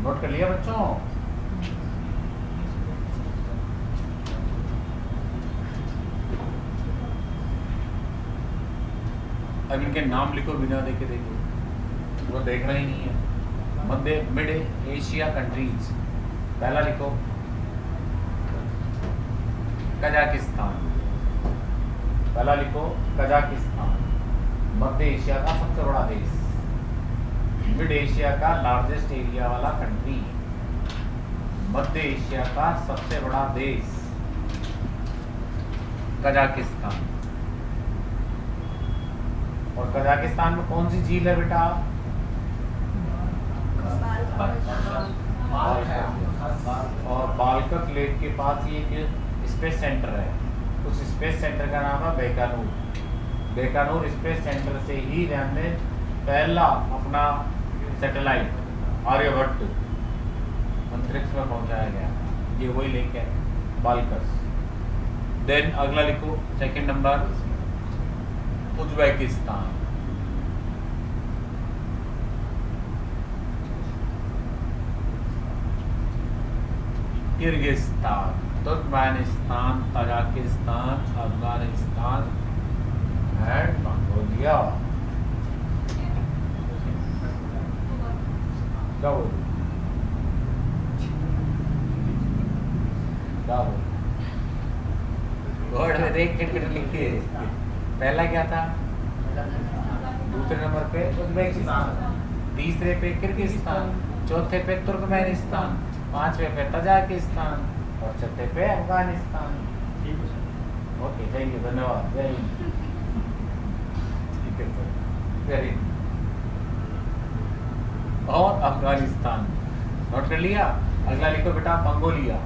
नोट कर लिया बच्चों। अब इनके नाम लिखो बिना देखे, देखो वो देखना ही नहीं है। मध्य मिड एशिया कंट्रीज, पहला लिखो कजाकिस्तान, पहला लिखो कजाकिस्तान, मध्य एशिया का सबसे बड़ा देश, मिड एशिया का लार्जेस्ट एरिया वाला कंट्री, मध्य एशिया का सबसे बड़ा देश कजाकिस्तान। और कजाकिस्तान में कौन सी झील है बेटा, और बाल्खस लेक के पास ये एक स्पेस सेंटर है। उस स्पेस सेंटर का नाम है बैकानूर। बैकानूर स्पेस सेंटर से ही ध्यान में पहला अपना सैटेलाइट आर्यभट्ट अंतरिक्ष में पहुंचाया गया। ये वही लेक है बाल्खस। देन अगला लिखो, second number Uzbekistan. Kyrgyzstan, Turkmenistan, Tajikistan, Afghanistan and Mongolia. Board में देख के लिखिए। पहला क्या था, दूसरे नंबर पे उज़्बेकिस्तान, तीसरे पे किर्गिस्तान, चौथे पे तुर्कमेनिस्तान, पांचवे पे तजाकिस्तान और छठे पे अफगानिस्तान। ओके, थैंक यू, धन्यवाद, वेरी ठीक है सर, वेरी। और अफगानिस्तान नोट कर लिया। अगला लिखो बेटा मंगोलिया।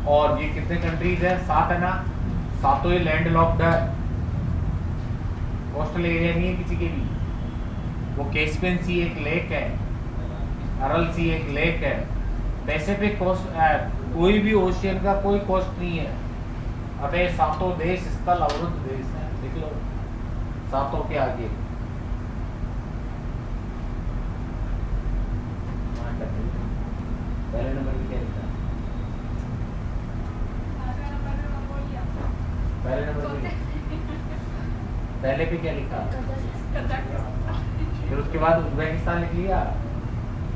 और ये कितने कंट्रीज है, 7 है ना, सातों ये लैंड लॉक्ड है, कोस्टल एरिया नहीं है किसी के भी। वो कैस्पियन सी एक लेक है, अरल सी एक लेक है, पैसिफिक कोस्ट, कोई भी ओशियन का कोई कोस्ट नहीं है। अतः सातों देश स्थल अवरुद्ध देश है, लिख लो सातों के आगे। पहले नंबर पे क्या लिखा? पहले नंबर पे पहले पे क्या लिखा? फिर उसके बाद उज्बेकिस्तान लिख लिया,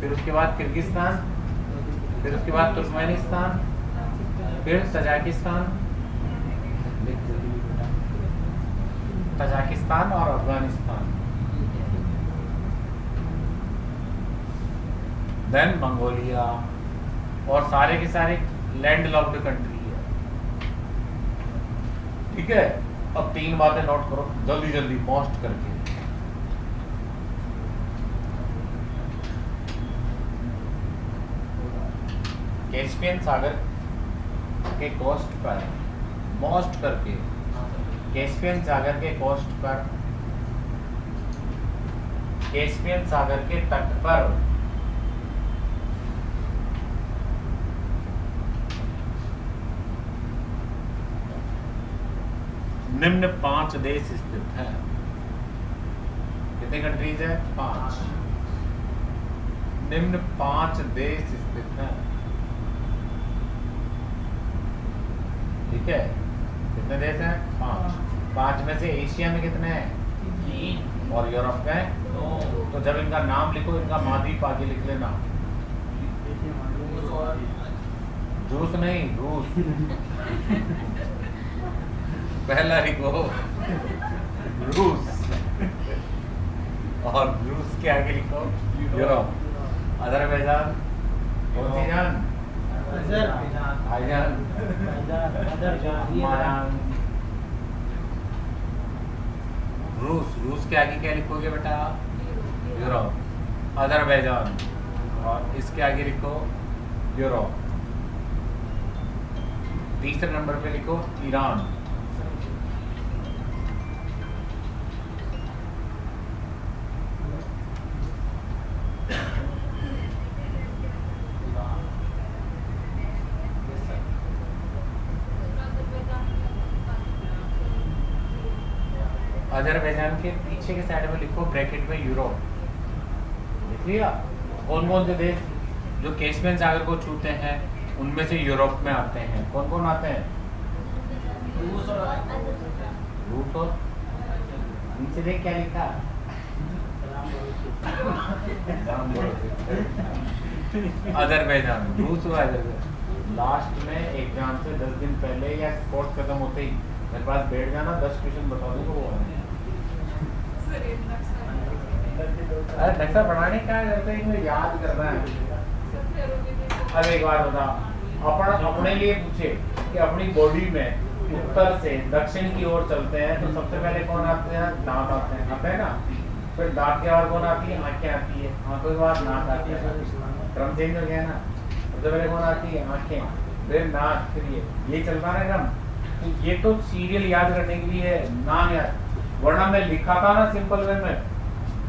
फिर उसके बाद किर्गिस्तान, फिर उसके बाद तुर्कमेनिस्तान, फिर तजाकिस्तान, तजाकिस्तान और अफगानिस्तान, देन मंगोलिया, और सारे के सारे लैंड लॉक्ड कंट्री है। ठीक है, अब 3 बातें नोट करो जल्दी जल्दी मोस्ट करके। कैस्पियन सागर के कोस्ट पर मोस्ट करके, कैस्पियन सागर के कोस्ट पर, कैस्पियन सागर के तट पर निम्न 5 देश स्थित हैं। कितने कंट्रीज है? 5। निम्न 5 देश स्थित हैं। ठीक है, कितने देश हैं? 5। 5 में से एशिया में कितने हैं? 3 और यूरोप में 2। तो जब इनका नाम लिखो, इनका महाद्वीप आगे लिख लेना। रूस नहीं, रूस पहला लिखो रूस, और रूस के आगे लिखो यूरोप। अजरबैजान, रूस, रूस के आगे क्या लिखोगे बेटा? यूरोप। अजरबैजान, और इसके आगे लिखो यूरोप। तीसरे नंबर पे लिखो ईरान। अजरबैजान के पीछे के साइड में लिखो ब्रैकेट में यूरोप। लिख लिया? कौन कौन से देश जो कैस्पियन सागर को छूते हैं उनमें से यूरोप में आते हैं? कौन कौन आते हैं? रूस और नीचे देख क्या लिखा? अजरबैजान, रूस और अजरबैजान। लास्ट में एग्जाम से 10 दिन पहले या कोर्स खत्म होते ही मेरे पास बैठ जाना, 10 क्वेश्चन बता दूंगा वो आने। अरे नक्शा बनाने क्या करते हैं, इनको याद करना है। अब एक बात बता, अपने लिए पूछे कि अपनी बॉडी में उत्तर से दक्षिण की ओर चलते हैं तो सबसे पहले कौन आते हैं? दांत आते हैं ना। फिर दांत के बाद कौन आती है? आंखें आती है। आंखों के बाद नाक आती है। क्रम चेंज हो गया ना। सबसे पहले कौन आती है? आंखें, फिर नाक, फिर ये चलता ना क्रम। तो ये तो सीरियल याद करने के लिए नाम याद, वरना मैं लिखा था ना सिंपल वे में,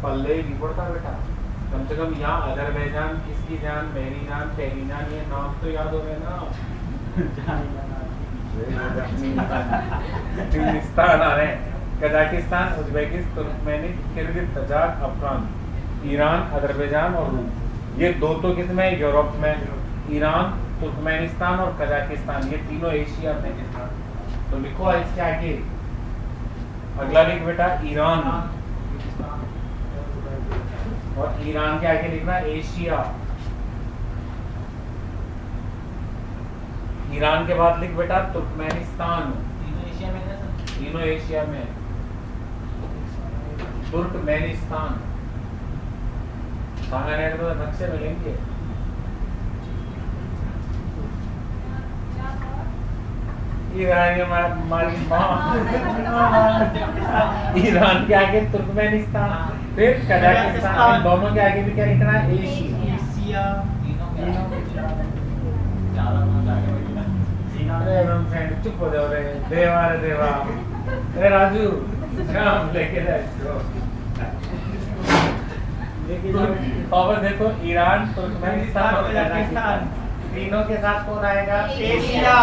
पल्ले नहीं पड़ता बेटा। कम से कम यहाँ अजरबैजान, किसकी जान, मेरी जान, तेरी जान, ये नाम तो याद हो गए ना। किर्गिस्तान आ रहे हैं, Kazakhstan, Uzbekistan, Turkmenistan, Kyrgyz, Tajik, Afghan, Iran, Azerbaijan और रूस। ये 2 तो किसमें? यूरोप में। ईरान, तुर्कमेनिस्तान और कजाकिस्तान, ये तीनों एशिया में है। तो लिखो इसके आगे, अगला लिख बेटा ईरान, और ईरान के आगे लिखना एशिया। ईरान के बाद लिख बेटा तुर्कमेनिस्तान। तीनों एशिया में। तुर्कमेनिस्तान सांगानेर में नक्शे मिलेंगे। ईरान के आगे तुर्कमेनिस्तान, फिर कजाकिस्तान, दोनों के आगे भी क्या लिखना है? एशिया। चुप हो जाओ रे देवा, रे देवा, रे राजू शाम लेके और देखो ईरान, तुर्कमेनिस्तान और कजाकिस्तान, तीनों के साथ कौन आएगा? एशिया।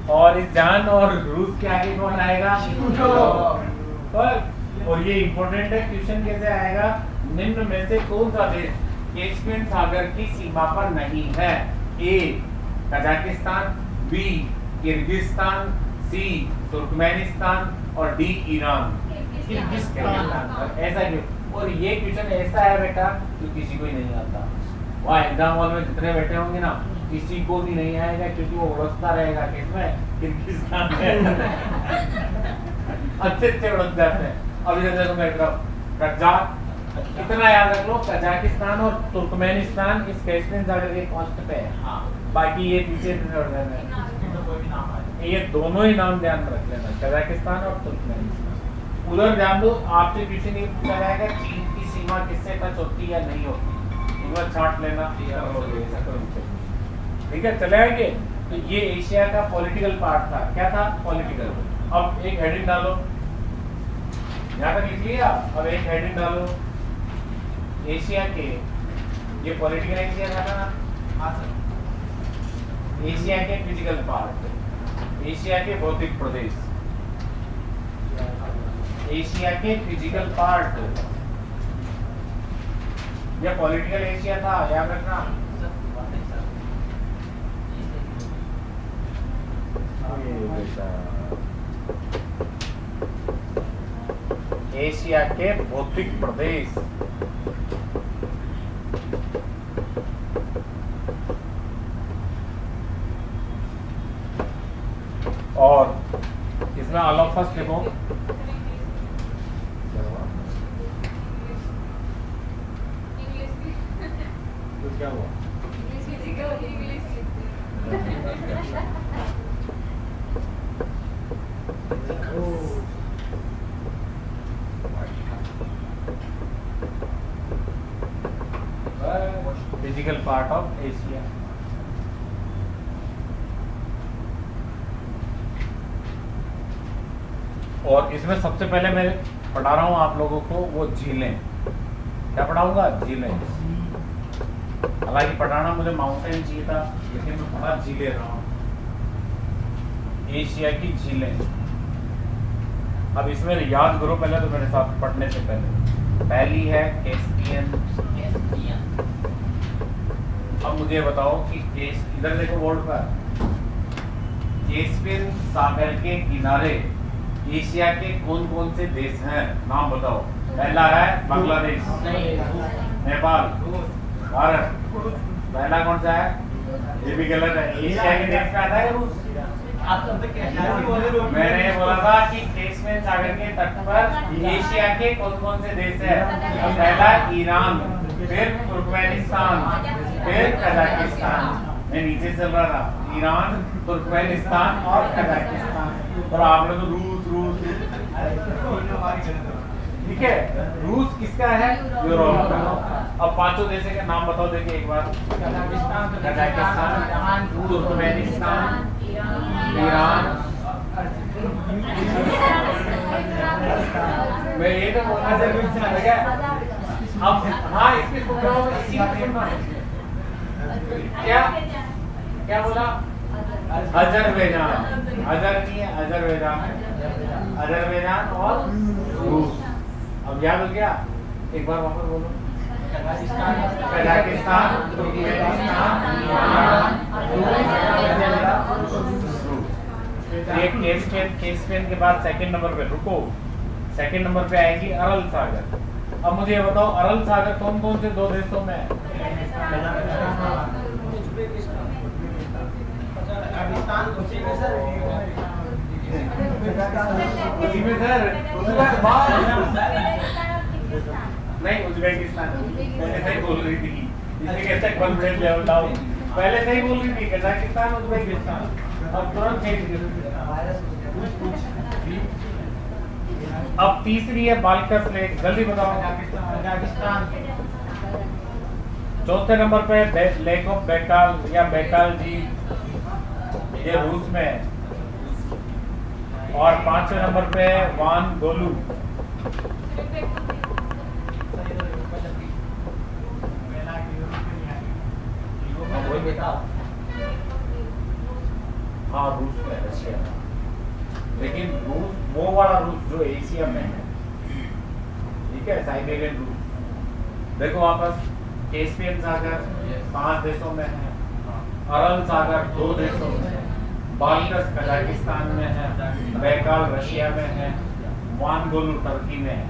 और इस जान और रूस के आगे कौन आएगा? और ये इंपॉर्टेंट है, क्वेश्चन कैसे आएगा? निम्न में से कौन सा देश कैस्पियन सागर की सीमा पर नहीं है? ए कजाकिस्तान, बी किर्गिस्तान, सी तुर्कमेनिस्तान और डी ईरान। ऐसा क्यों? और ये क्वेश्चन ऐसा है बेटा जो किसी को ही नहीं आता। वहाँ एग्जाम हॉल में जितने बैठे होंगे ना, किसी को भी नहीं आएगा, क्योंकि वो उड़ता रहेगा किसमें? किर्गिस्तान में। अच्छे उड़क जाते हैं। अभी जैसे मैं कजाक, इतना याद रख लो, कजाकिस्तान और तुर्कमेनिस्तान इस कैस्पियन सागर के कॉस्ट पे है। हाँ, बाकी ये पीछे ये दोनों ही नाम ध्यान में रख लेना, कजाकिस्तान और तुर्कमेनिस्तान। उधर ध्यान दो, आपसे क्वेश्चन ये पूछा जाएगा चीन की सीमा किससे टच होती है या नहीं होती, इधर छांट लेना। ठीक है, चले आएंगे। तो ये एशिया का पॉलिटिकल पार्ट था। क्या था? पॉलिटिकल। अब एक हेडिंग डालो, यहाँ तक लिख लिया। अब एक हेडिंग डालो, एशिया के, ये पॉलिटिकल एशिया था ना, एशिया के फिजिकल पार्ट, एशिया के भौतिक प्रदेश, एशिया के फिजिकल पार्ट, यह पॉलिटिकल एशिया था, याद रखना। एशिया के भौतिक प्रदेश, और इसमें ऑल ऑफ फर्स्ट देखो, तो क्या हुआ? Physical part of Asia. और इसमें सबसे पहले मैं पढ़ा रहा हूं आप लोगों को वो झीलें। क्या पढ़ाऊंगा? झीलें। हालांकि पढ़ाना मुझे माउंटेन चाहिए था, लेकिन मैं पढ़ा झीलें रहा हूं। एशिया की झीलें। अब इसमें याद करो पहले तो मेरे साथ पढ़ने से पहले। पहली है कैस्पियन। अब मुझे बताओ कि इधर देखो बोर्ड पर, कैस्पियन सागर के किनारे एशिया के कौन कौन से देश हैं? नाम बताओ। पहला है बांग्लादेश, नेपाल, भारत। पहला कौन सा है? ये भी गलत है। एशिया के देश में आता है रूस। मैंने बोला था कि कैस्पियन सागर के तट पर एशिया के कौन कौन से देश है? पहला ईरान, फिर तुर्कमेनिस्तान, फिर कजाकिस्तान। मैं नीचे चल रहा था, ईरान, तुर्कमेनिस्तान और कजाकिस्तान। और आपने तो रूस। ठीक है, रूस किसका है? यूरोप का। अब पांचों देशों के नाम बताओ, देखिए एक बार। Kazakhstan, Turkmenistan, Iran. मैं ये तो बोलना चाहिए। अब हाँ, इसमें सुन रहा हूँ, इसी में सुन रहा हूँ। क्या क्या बोला? अजरबैजान। अजर नहीं है, अजरबैजान है। अजरबैजान और रूस। अब याद हो गया? एक बार वापस बोलो। कजाकिस्तान, तुर्कमेनिस्तान, कैस्पियन के बाद सेकंड नंबर पे, रुको, सेकंड नंबर पे आएगी अरल सागर। अब मुझे ये बताओ, अरल सागर कौन कौन से दो देशों में है? उसी में सर, नहीं उज्बेकिस्तान। पहले से ही बोल रही थी, इसे कहते हैं कॉन्फिडेंस लेवल डाउन। पहले से ही बोल रही थी कजाकिस्तान, उज्बेकिस्तान। अब तुरंत चेंज। अब तीसरी है बाल्कस लेक, जल्दी बताओ। कजाकिस्तान। चौथे नंबर पे लेक ऑफ बैकाल या बैकाल जी, ये रूस में है। और पांचवें नंबर पे वान गोलू। हाँ रूस में, रशिया में, लेकिन रूस वो वाला रूस जो एशिया में है, ठीक है, साइबेरियन रूस। देखो वापस कैस्पियन सागर 5 देशों में है, अरल सागर 2 देशों में है, बाल्कस कजाकिस्तान में है, बैकाल रशिया में है, वानगोलू टर्की में है,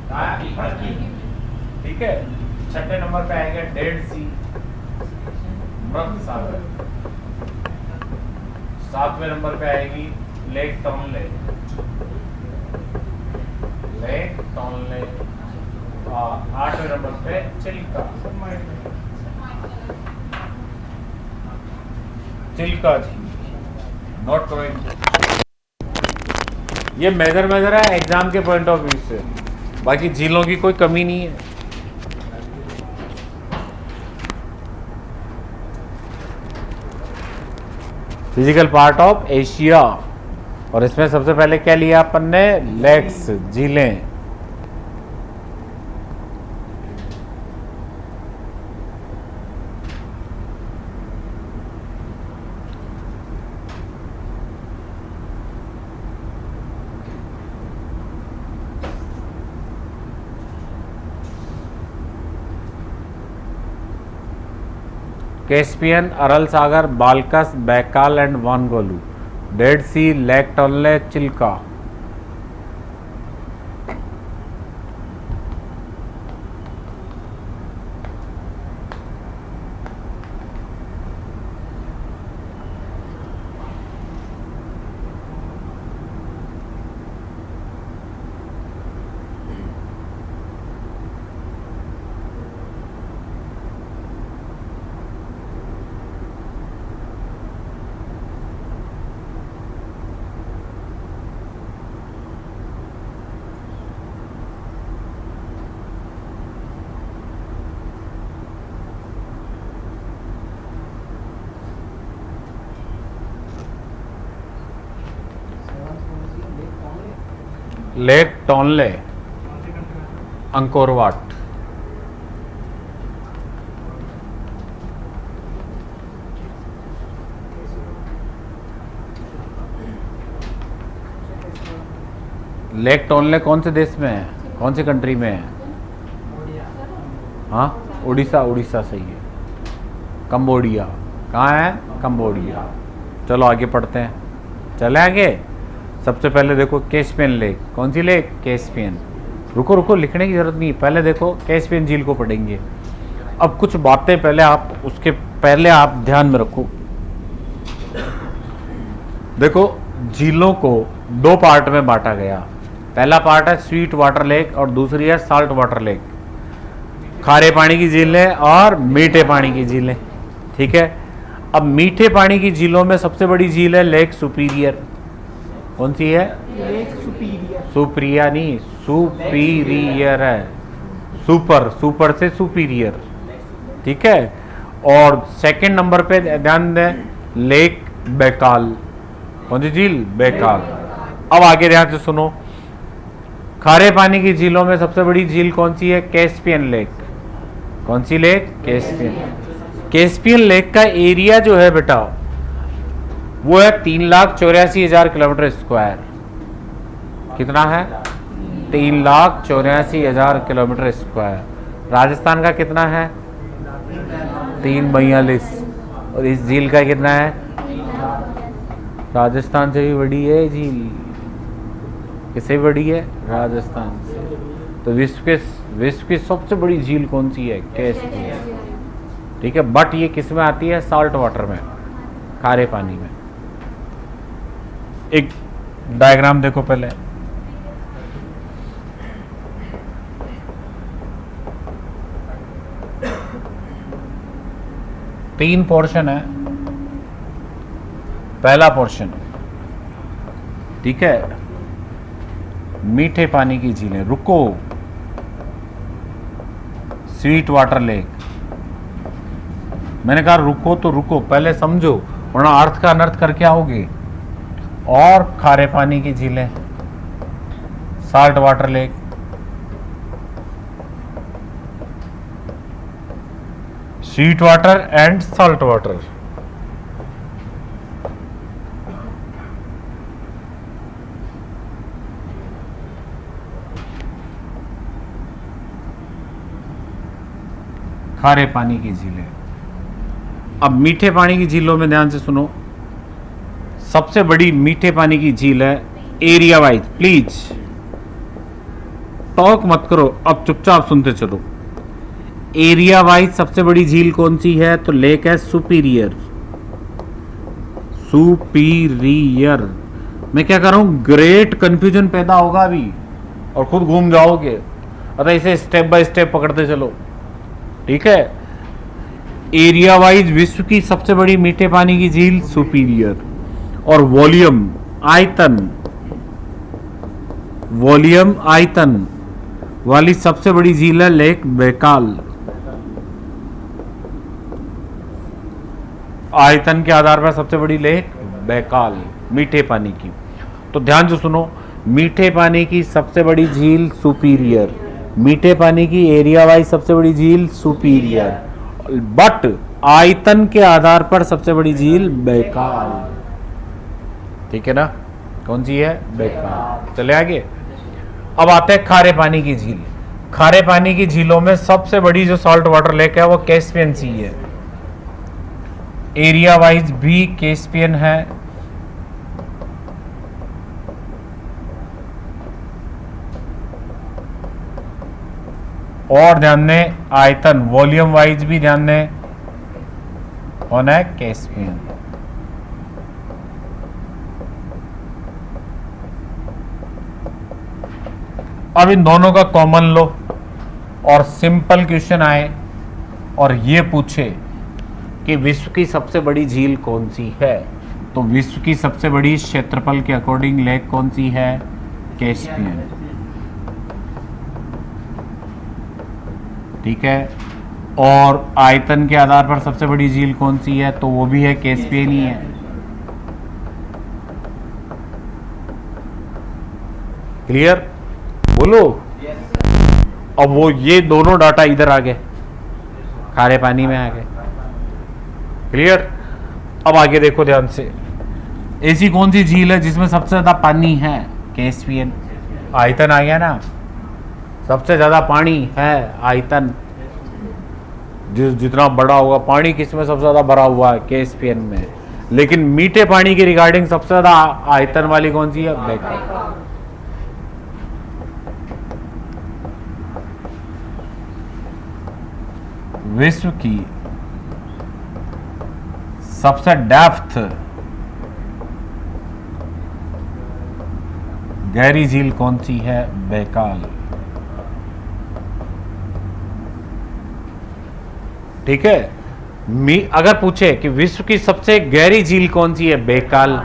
टर्की, ठीक है। छठे नंबर पे आएगा डेड सी, मृत सागर। 7वें नंबर पे आएगी लेक टोनले, लेक टोनले। 8वें नंबर पे चिल्का, चिल्का झील, नॉट गोइंग। ये मेजर है एग्जाम के पॉइंट ऑफ व्यू से, बाकी झीलों की कोई कमी नहीं है। फिजिकल पार्ट ऑफ एशिया, और इसमें सबसे पहले क्या लिया अपन ने, लेक्स, झीलें। कैस्पियन, अरल सागर, Balkhash, Baikal and Van Golu, Dead Sea, lake Tonle, Chilika. Lake Tonle, Angkor Wat. Lake Tonle कौन से देश में है, कौन सी कंट्री में है? हाँ, उड़ीसा, उड़ीसा सही है। कंबोडिया, कहाँ है? कंबोडिया। चलो आगे पढ़ते हैं, चले आगे। सबसे पहले देखो कैस्पियन लेक, कौन सी लेक? कैस्पियन। रुको रुको, लिखने की जरूरत नहीं, पहले देखो कैस्पियन झील को पढ़ेंगे। अब कुछ बातें पहले आप उसके पहले आप ध्यान में रखो। देखो झीलों को 2 पार्ट में बांटा गया। पहला पार्ट है स्वीट वाटर लेक और दूसरी है साल्ट वाटर लेक, खारे पानी की झीलें और मीठे पानी की झीलें, ठीक है। अब मीठे पानी की झीलों में सबसे बड़ी झील है लेक सुपीरियर। कौन सी है? Lake superior. सुप्रिया नहीं, सुपीरियर है, सुपर, सुपर से सुपीरियर, ठीक है। और सेकंड नंबर पे ध्यान दें, लेक बैकाल। कौन सी झील? बैकाल। अब आगे ध्यान से सुनो, खारे पानी की झीलों में सबसे बड़ी झील कौन सी है? Caspian lake. कौन सी लेक? कैस्पियन। कैस्पियन लेक का एरिया जो है बेटा वो है 3,84,000 किलोमीटर स्क्वायर। कितना है? 3,84,000 किलोमीटर स्क्वायर। राजस्थान का कितना है? 342। और इस झील का कितना है? राजस्थान से भी बड़ी है झील। किससे बड़ी है? राजस्थान से। तो विश्व की सबसे बड़ी झील कौन सी है? कैस्पियन, ठीक है। बट ये किस में आती है? साल्ट वाटर में, खारे पानी में। एक डायग्राम देखो पहले, तीन पोर्शन है। पहला पोर्शन, ठीक है, मीठे पानी की झीलें। रुको, स्वीट वाटर लेक। मैंने कहा रुको तो रुको, पहले समझो, वरना अर्थ का अनर्थ करके आओगे। और खारे पानी की झीलें, salt water lake. Sweet water and salt water. खारे पानी की झीलें। अब मीठे पानी की झीलों में ध्यान से सुनो, सबसे बड़ी मीठे पानी की झील है एरिया वाइज, प्लीज टॉक मत करो, अब चुपचाप सुनते चलो। एरिया वाइज सबसे बड़ी झील कौन सी है? तो लेक है सुपीरियर। सुपीरियर मैं क्या कर रहा हूं, ग्रेट कंफ्यूजन पैदा होगा अभी और खुद घूम जाओगे, अतः इसे स्टेप बाय स्टेप पकड़ते चलो, ठीक है। एरिया वाइज विश्व की सबसे बड़ी मीठे पानी की झील सुपीरियर, और वॉल्यूम आयतन वाली सबसे बड़ी झील है लेक बैकाल। आयतन के आधार पर सबसे बड़ी लेक बैकाल मीठे पानी की। तो ध्यान से सुनो, मीठे पानी की सबसे बड़ी झील सुपीरियर, मीठे पानी की एरिया वाइज सबसे बड़ी झील सुपीरियर, बट आयतन के आधार पर सबसे बड़ी झील बैकाल, ठीक है ना। कौन सी है? बैकाल। चले आगे। अब आते हैं खारे पानी की झील। खारे पानी की झीलों में सबसे बड़ी जो सॉल्ट वाटर लेक है वो कैस्पियन सी है। एरिया वाइज भी कैस्पियन है, और ध्यान दें आयतन वॉल्यूम वाइज भी ध्यान दें कौन है? कैस्पियन। अब इन दोनों का कॉमन लो और सिंपल क्वेश्चन आए और ये पूछे कि विश्व की सबसे बड़ी झील कौन सी है, तो विश्व की सबसे बड़ी क्षेत्रफल के अकॉर्डिंग लेक कौन सी है? कैस्पियन, ठीक है। और आयतन के आधार पर सबसे बड़ी झील कौन सी है? तो वो भी है कैस्पियन ही है। क्लियर? बोलो। अब वो ये दोनों डाटा इधर आ गए, खारे पानी में आ गए। क्लियर? अब आगे देखो ध्यान से, ऐसी कौन सी झील है जिसमें सबसे ज्यादा पानी है? कैस्पियन। आयतन आ गया ना, सबसे ज्यादा पानी है आयतन, जितना बड़ा होगा पानी किसमें सबसे ज्यादा भरा हुआ है? कैस्पियन में। लेकिन मीठे पानी की रिगार्डिंग सबसे ज्यादा आयतन वाली कौन सी है? बैकाल। विश्व की सबसे डेप्थ गहरी झील कौन सी है? बैकाल, ठीक है। अगर पूछे कि विश्व की सबसे गहरी झील कौन सी है? बैकाल,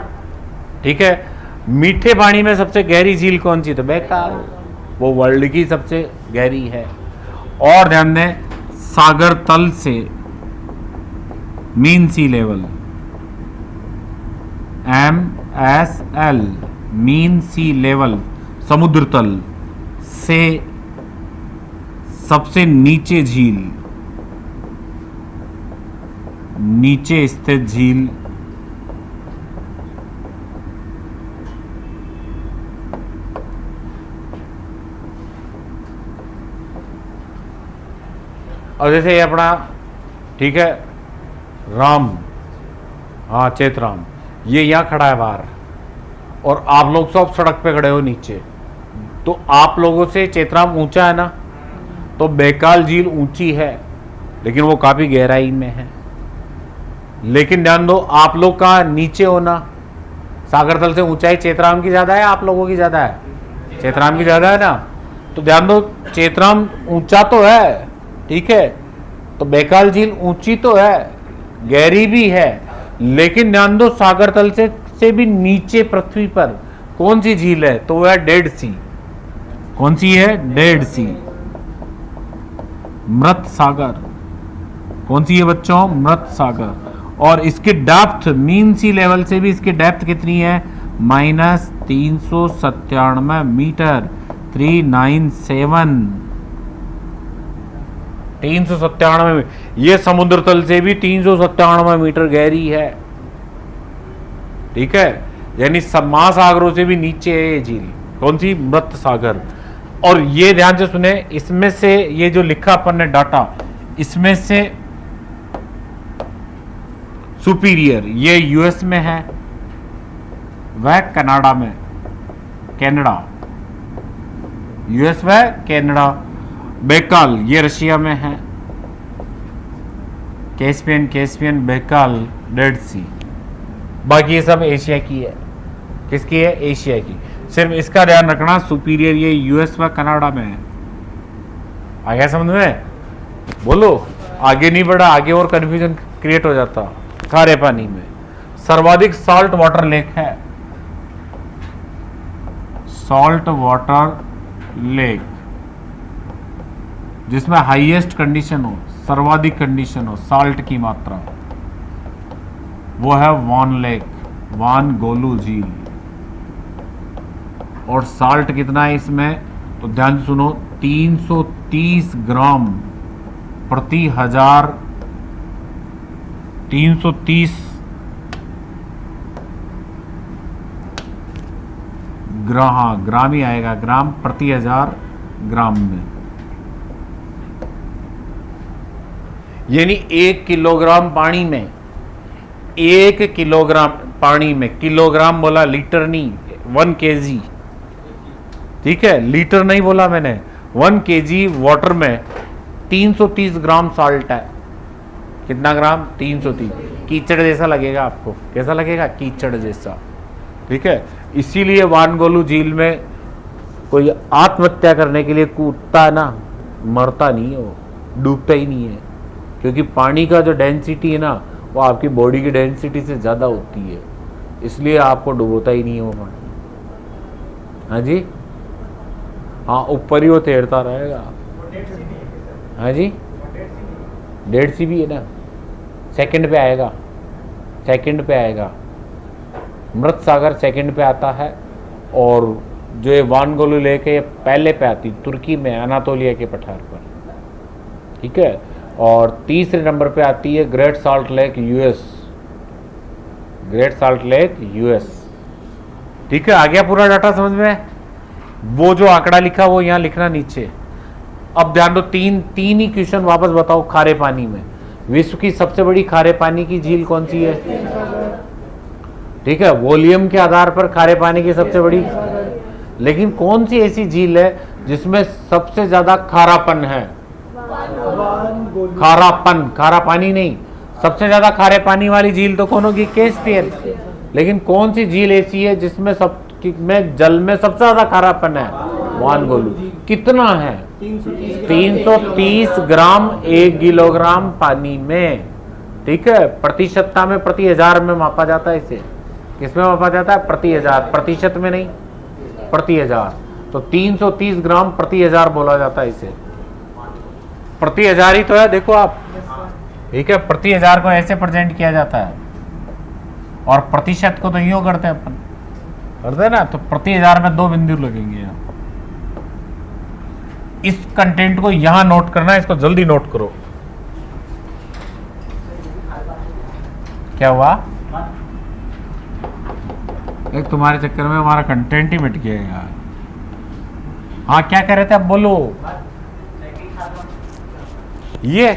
ठीक है। मीठे पानी में सबसे गहरी झील कौन सी? तो बैकाल, वो वर्ल्ड की सबसे गहरी है। और ध्यान दें, सागर तल से मीन सी लेवल MSL मीन सी लेवल, समुद्र तल से सबसे नीचे झील, नीचे स्थित झील और जैसे ये अपना, ठीक है, राम, हाँ चेतराम, ये यहाँ खड़ा है बाहर और आप लोग सब सड़क पे खड़े हो नीचे, तो आप लोगों से चेतराम ऊंचा है ना, तो बैकाल झील ऊंची है लेकिन वो काफी गहराई में है। लेकिन ध्यान दो, आप लोग का नीचे होना, सागर तल से ऊंचाई चेतराम की ज्यादा है, आप लोगों की ज्यादा है? चेतराम की ज्यादा है ना। तो ध्यान दो, चेतराम ऊंचा तो है, ठीक है, तो बैकाल झील ऊंची तो है, गहरी भी है, लेकिन ध्यान दो सागर तल से भी नीचे पृथ्वी पर कौन सी झील है? तो वो है डेड सी। कौन सी है? डेड सी, मृत सागर। कौन सी है बच्चों? मृत सागर। और इसकी डेप्थ मीन सी लेवल से भी इसकी डेप्थ कितनी है? -397 मीटर, 397, 397। ये समुद्र तल से भी 397 मीटर गहरी है, ठीक है। यानी सब महासागरों से भी नीचे है ये झील। कौन सी? मृत सागर। और ये ध्यान से सुने, इसमें से ये जो लिखा अपन ने डाटा, इसमें से सुपीरियर ये यूएस में है, वह कनाडा में, कनाडा, यूएस वह कनाडा। बैकाल ये रशिया में है, कैस्पियन, कैस्पियन, बैकाल, डेड सी। बाकी ये सब एशिया की है। किसकी है? एशिया की। सिर्फ इसका ध्यान रखना, सुपीरियर ये यूएस व कनाडा में है। आ गया समझ में? बोलो, आगे नहीं बढ़ा, आगे और कंफ्यूजन क्रिएट हो जाता। खारे पानी में सर्वाधिक सॉल्ट वाटर लेक है, सॉल्ट वाटर लेक, जिसमें हाईएस्ट कंडीशन हो, सर्वाधिक कंडीशन हो, साल्ट की मात्रा, वो है वान लेक, वान गोलू झील। और साल्ट कितना है इसमें? तो ध्यान से सुनो, 330 ग्राम प्रति हजार, 330 ग्राम ही आएगा, ग्राम प्रति हजार ग्राम में, यानी 1 किलोग्राम पानी में, 1 किलोग्राम पानी में, किलोग्राम बोला, लीटर नहीं, 1 kg, ठीक है, लीटर नहीं बोला मैंने, 1 kg वाटर में 330 ग्राम साल्ट है। कितना ग्राम? 330। कीचड़ जैसा लगेगा आपको, कैसा लगेगा? कीचड़ जैसा, ठीक है। इसीलिए वानगोलू झील में कोई आत्महत्या करने के लिए कूदता है ना, मरता नहीं है, वो डूबता ही नहीं है, क्योंकि पानी का जो डेंसिटी है ना, वो आपकी बॉडी की डेंसिटी से ज़्यादा होती है, इसलिए आपको डुबोता ही नहीं है वो पानी। हाँ जी, हाँ, ऊपर ही वो तैरता रहेगा। हाँ जी, 1.5 सी भी है ना, सेकंड पे आएगा, सेकंड पे आएगा, मृत सागर सेकंड पे आता है। और जो ये वानगोलू लेक है, ये पहले पे आती, तुर्की में, अनातोलिया के पठार पर, ठीक है। और तीसरे नंबर पे आती है great salt lake, US, great salt lake, US, ठीक है। आ गया पूरा डाटा समझ में? वो जो आंकड़ा लिखा वो यहां लिखना नीचे। अब ध्यान दो, तीन ही क्वेश्चन वापस बताओ। खारे पानी में विश्व की सबसे बड़ी खारे पानी की झील कौन सी है? ठीक है, वॉल्यूम के आधार पर खारे पानी की सबसे बड़ी, लेकिन कौन सी ऐसी झील है जिसमें सबसे ज्यादा खारापन है? खारापन, खारा पानी नहीं, सबसे ज्यादा खारे पानी वाली झील तो कौन होगी? कैस्पियन। लेकिन कौन सी झील ऐसी है जिसमें में जल में सबसे ज्यादा खारापन है? वानगोलू। कितना है? 330 ग्राम 1 किलोग्राम पानी में, ठीक है। प्रतिशतता में, प्रति हजार में मापा जाता है इसे। किसमें मापा जाता है? प्रति हजार, प्रतिशत में नहीं, प्रति हजार। तो 330 ग्राम प्रति हजार बोला जाता है इसे। प्रति हजार ही तो है, देखो आप, ठीक है। प्रति हजार को ऐसे प्रेजेंट किया जाता है, और प्रतिशत को तो यूं करते हैं अपन, करते हैं ना। तो प्रति हजार में 2 बिंदु लगेंगे यहाँ। इस कंटेंट को यहां नोट करना है, इसको जल्दी नोट करो। क्या हुआ? एक तुम्हारे चक्कर में हमारा कंटेंट ही मिट गया यार। हाँ, क्या कह रहे थे आप? बोलो। ये,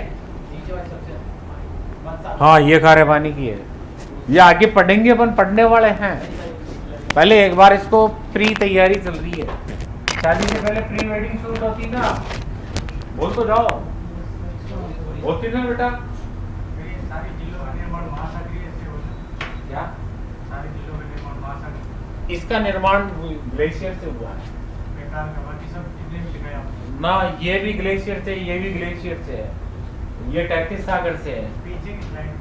हाँ, ये खारे पानी की है। ये आगे पढ़ेंगे, अपन पढ़ने वाले हैं। पहले एक बार इसको प्री तैयारी चल रही है, शादी से पहले प्री वेडिंग शूट होती ना, बोल तो जाओ, होती ना बेटा? सारी जिलों का निर्माण महासागरीय से होता है। क्या? सारी जिलों का निर्माण महासागरीय। इसका निर्माण ग्लेशियर से हुआ है। बेकार का बाकी सब जितने भी लिखा है आपने। ना, ये भी ग्लेशियर से, ये भी ग्लेशियर से है, ये 33 सागर से है। पीछे की स्लाइड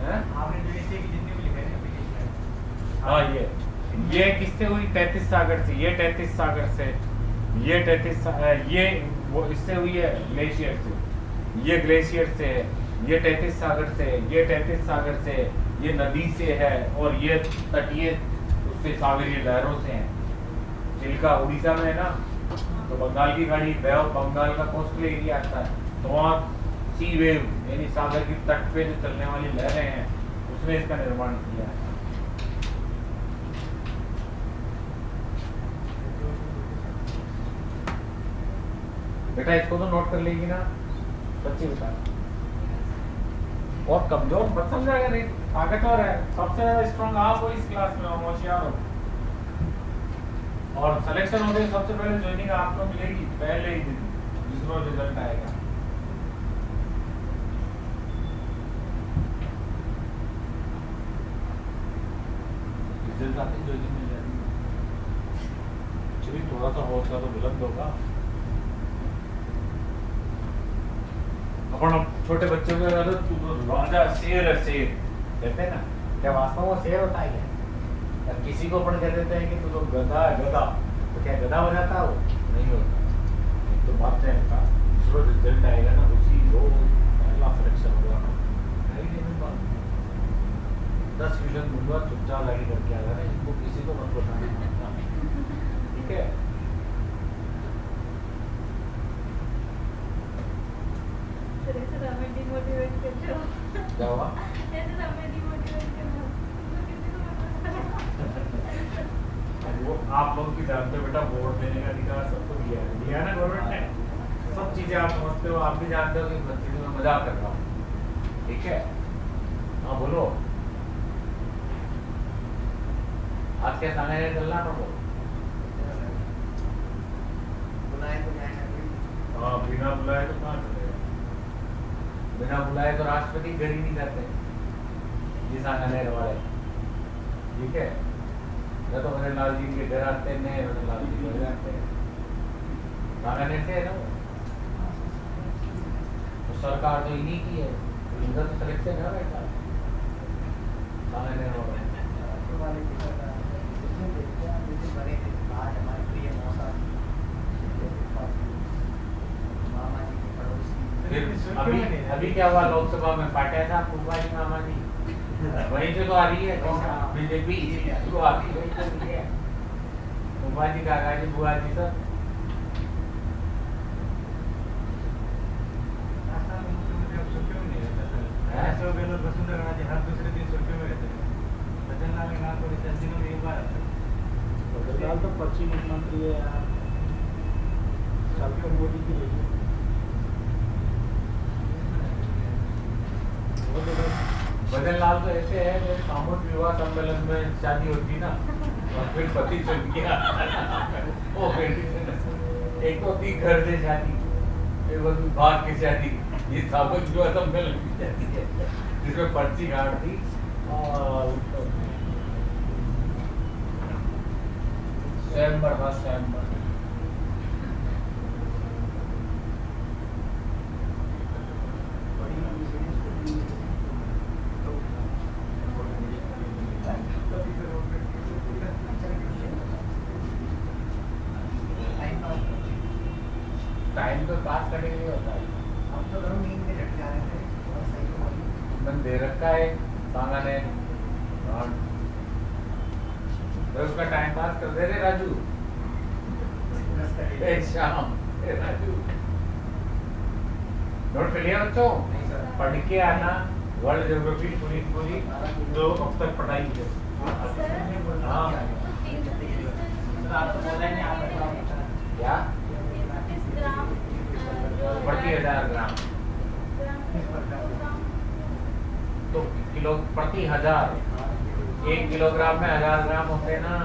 हैं? आपने जो नीचे की जितने भी लिखा है ना, पीछे की स्लाइड। हाँ, ये किससे हुई? 33 सागर से। ये 33 सागर से, ये 33, ये वो इससे हुई है ग्लेशियर से, ये ग्लेशियर से है, ये 33 सागर से, ये 33 सागर से, ये नदी से है, और ये तटीय उससे सागरीय लहरों से है। चिल्का उड़ीसा में है ना, तो बंगाल की खाड़ी, बंगाल का कोस्टल एरिया आता है, तो वहाँ सी वेव यानी सागर की तट पे जो चलने वाली लहरें हैं, उसने इसका निर्माण किया है। बेटा इसको तो नोट कर लेगी ना? सच्ची बता। और कमजोर मत समझाएगा, नहीं ताकतवर है, सबसे ज्यादा स्ट्रॉन्ग आप हो इस क्लास में, होशियार हो। और सिलेक्शन हो गई, सबसे पहले ज्वाइनिंग आपको मिलेगी पहले ही दिन, जिस रोज रिजल्ट आएगा। रिजल्ट आते ही ज्वाइनिंग मिल जाएगी। चलिए थोड़ा सा और का तो विलंब होगा। अपन छोटे बच्चों को अगर तू तो राजा शेर है, शेर कहते हैं ना, क्या वास्तव में शेर होता है क्या? अब किसी को अपन कह देते हैं कि तू तो गधा है, गधा, तो क्या गधा हो जाता है वो? नहीं होता। तो बात है का दूसरा रिजल्ट आएगा ना, उसी रोज पहला सिलेक्शन होगा ना, नहीं नहीं बात 10 ट्यूशन दूंगा, चुपचाप लगे करके आएगा ना, इनको किसी को मत बताना, ठीक है? क्या हुआ? वो आप लोग की जानते हो बेटा, वोट देने का अधिकार सबको दिया है, दिया है ना गवर्नमेंट ने। सब चीजें आप समझते हो, आप भी जानते हो कि बच्चे में मजाक कर रहा हूँ, ठीक है? हाँ बोलो, आज क्या समय है चलना ना वो? हाँ बिना बुलाए तो कहाँ चलेगा? बिना बुलाए तो राष्ट्रपति घर ही नहीं जाते, ये सांगानेर वाले, ठीक है? या तो मेरे लाल जी के घर आते हैं, मेरे लाल जी घर जाते हैं, सांगानेर से है ना वो। तो सरकार तो इन्हीं की है, इनका तो सिलेक्शन है बेटा, सांगानेर वाले। अभी क्या हुआ लोकसभा में, पाटिया साहब फूफाजी मामा जी वहीं से तो आ रही है, बीजेपी तो आती है, फूफाजी काका जी बुआ जी सब। हर दूसरे दिन सुर्खियों में रहते हैं, बदलना में ना थोड़ी 10 दिनों में एक बार आता है। बदलाव तो पश्चिम मुख्यमंत्री है यार, सबको मोदी की लेगी। बदललाल तो ऐसे है, जैसे सामूहिक विवाह सम्मेलन में शादी होती ना, और फिर पति चल गया वो एक तो होती घर से शादी, एक होती बाहर की शादी, ये सामूहिक विवाह सम्मेलन की शादी है, जिसमें पर्ची काट दी और स्वयंवर था, स्वयंवर। टाइम तो पास करने के लिए होता है, हम तो घरों नींद में लट जा रहे थे, मन दे रखा है सांगानेर, तो उसका टाइम पास कर दे रहे राजू, शाम राजू। नोट कर लिया बच्चों? पढ़ के आना, वर्ल्ड ज्योग्राफी पूरी दो अब तक पढ़ाई है। हाँ क्या? 40,000 ग्राम तो किलो प्रति 1000, 1 किलोग्राम में 1000 ग्राम होते हैं ना।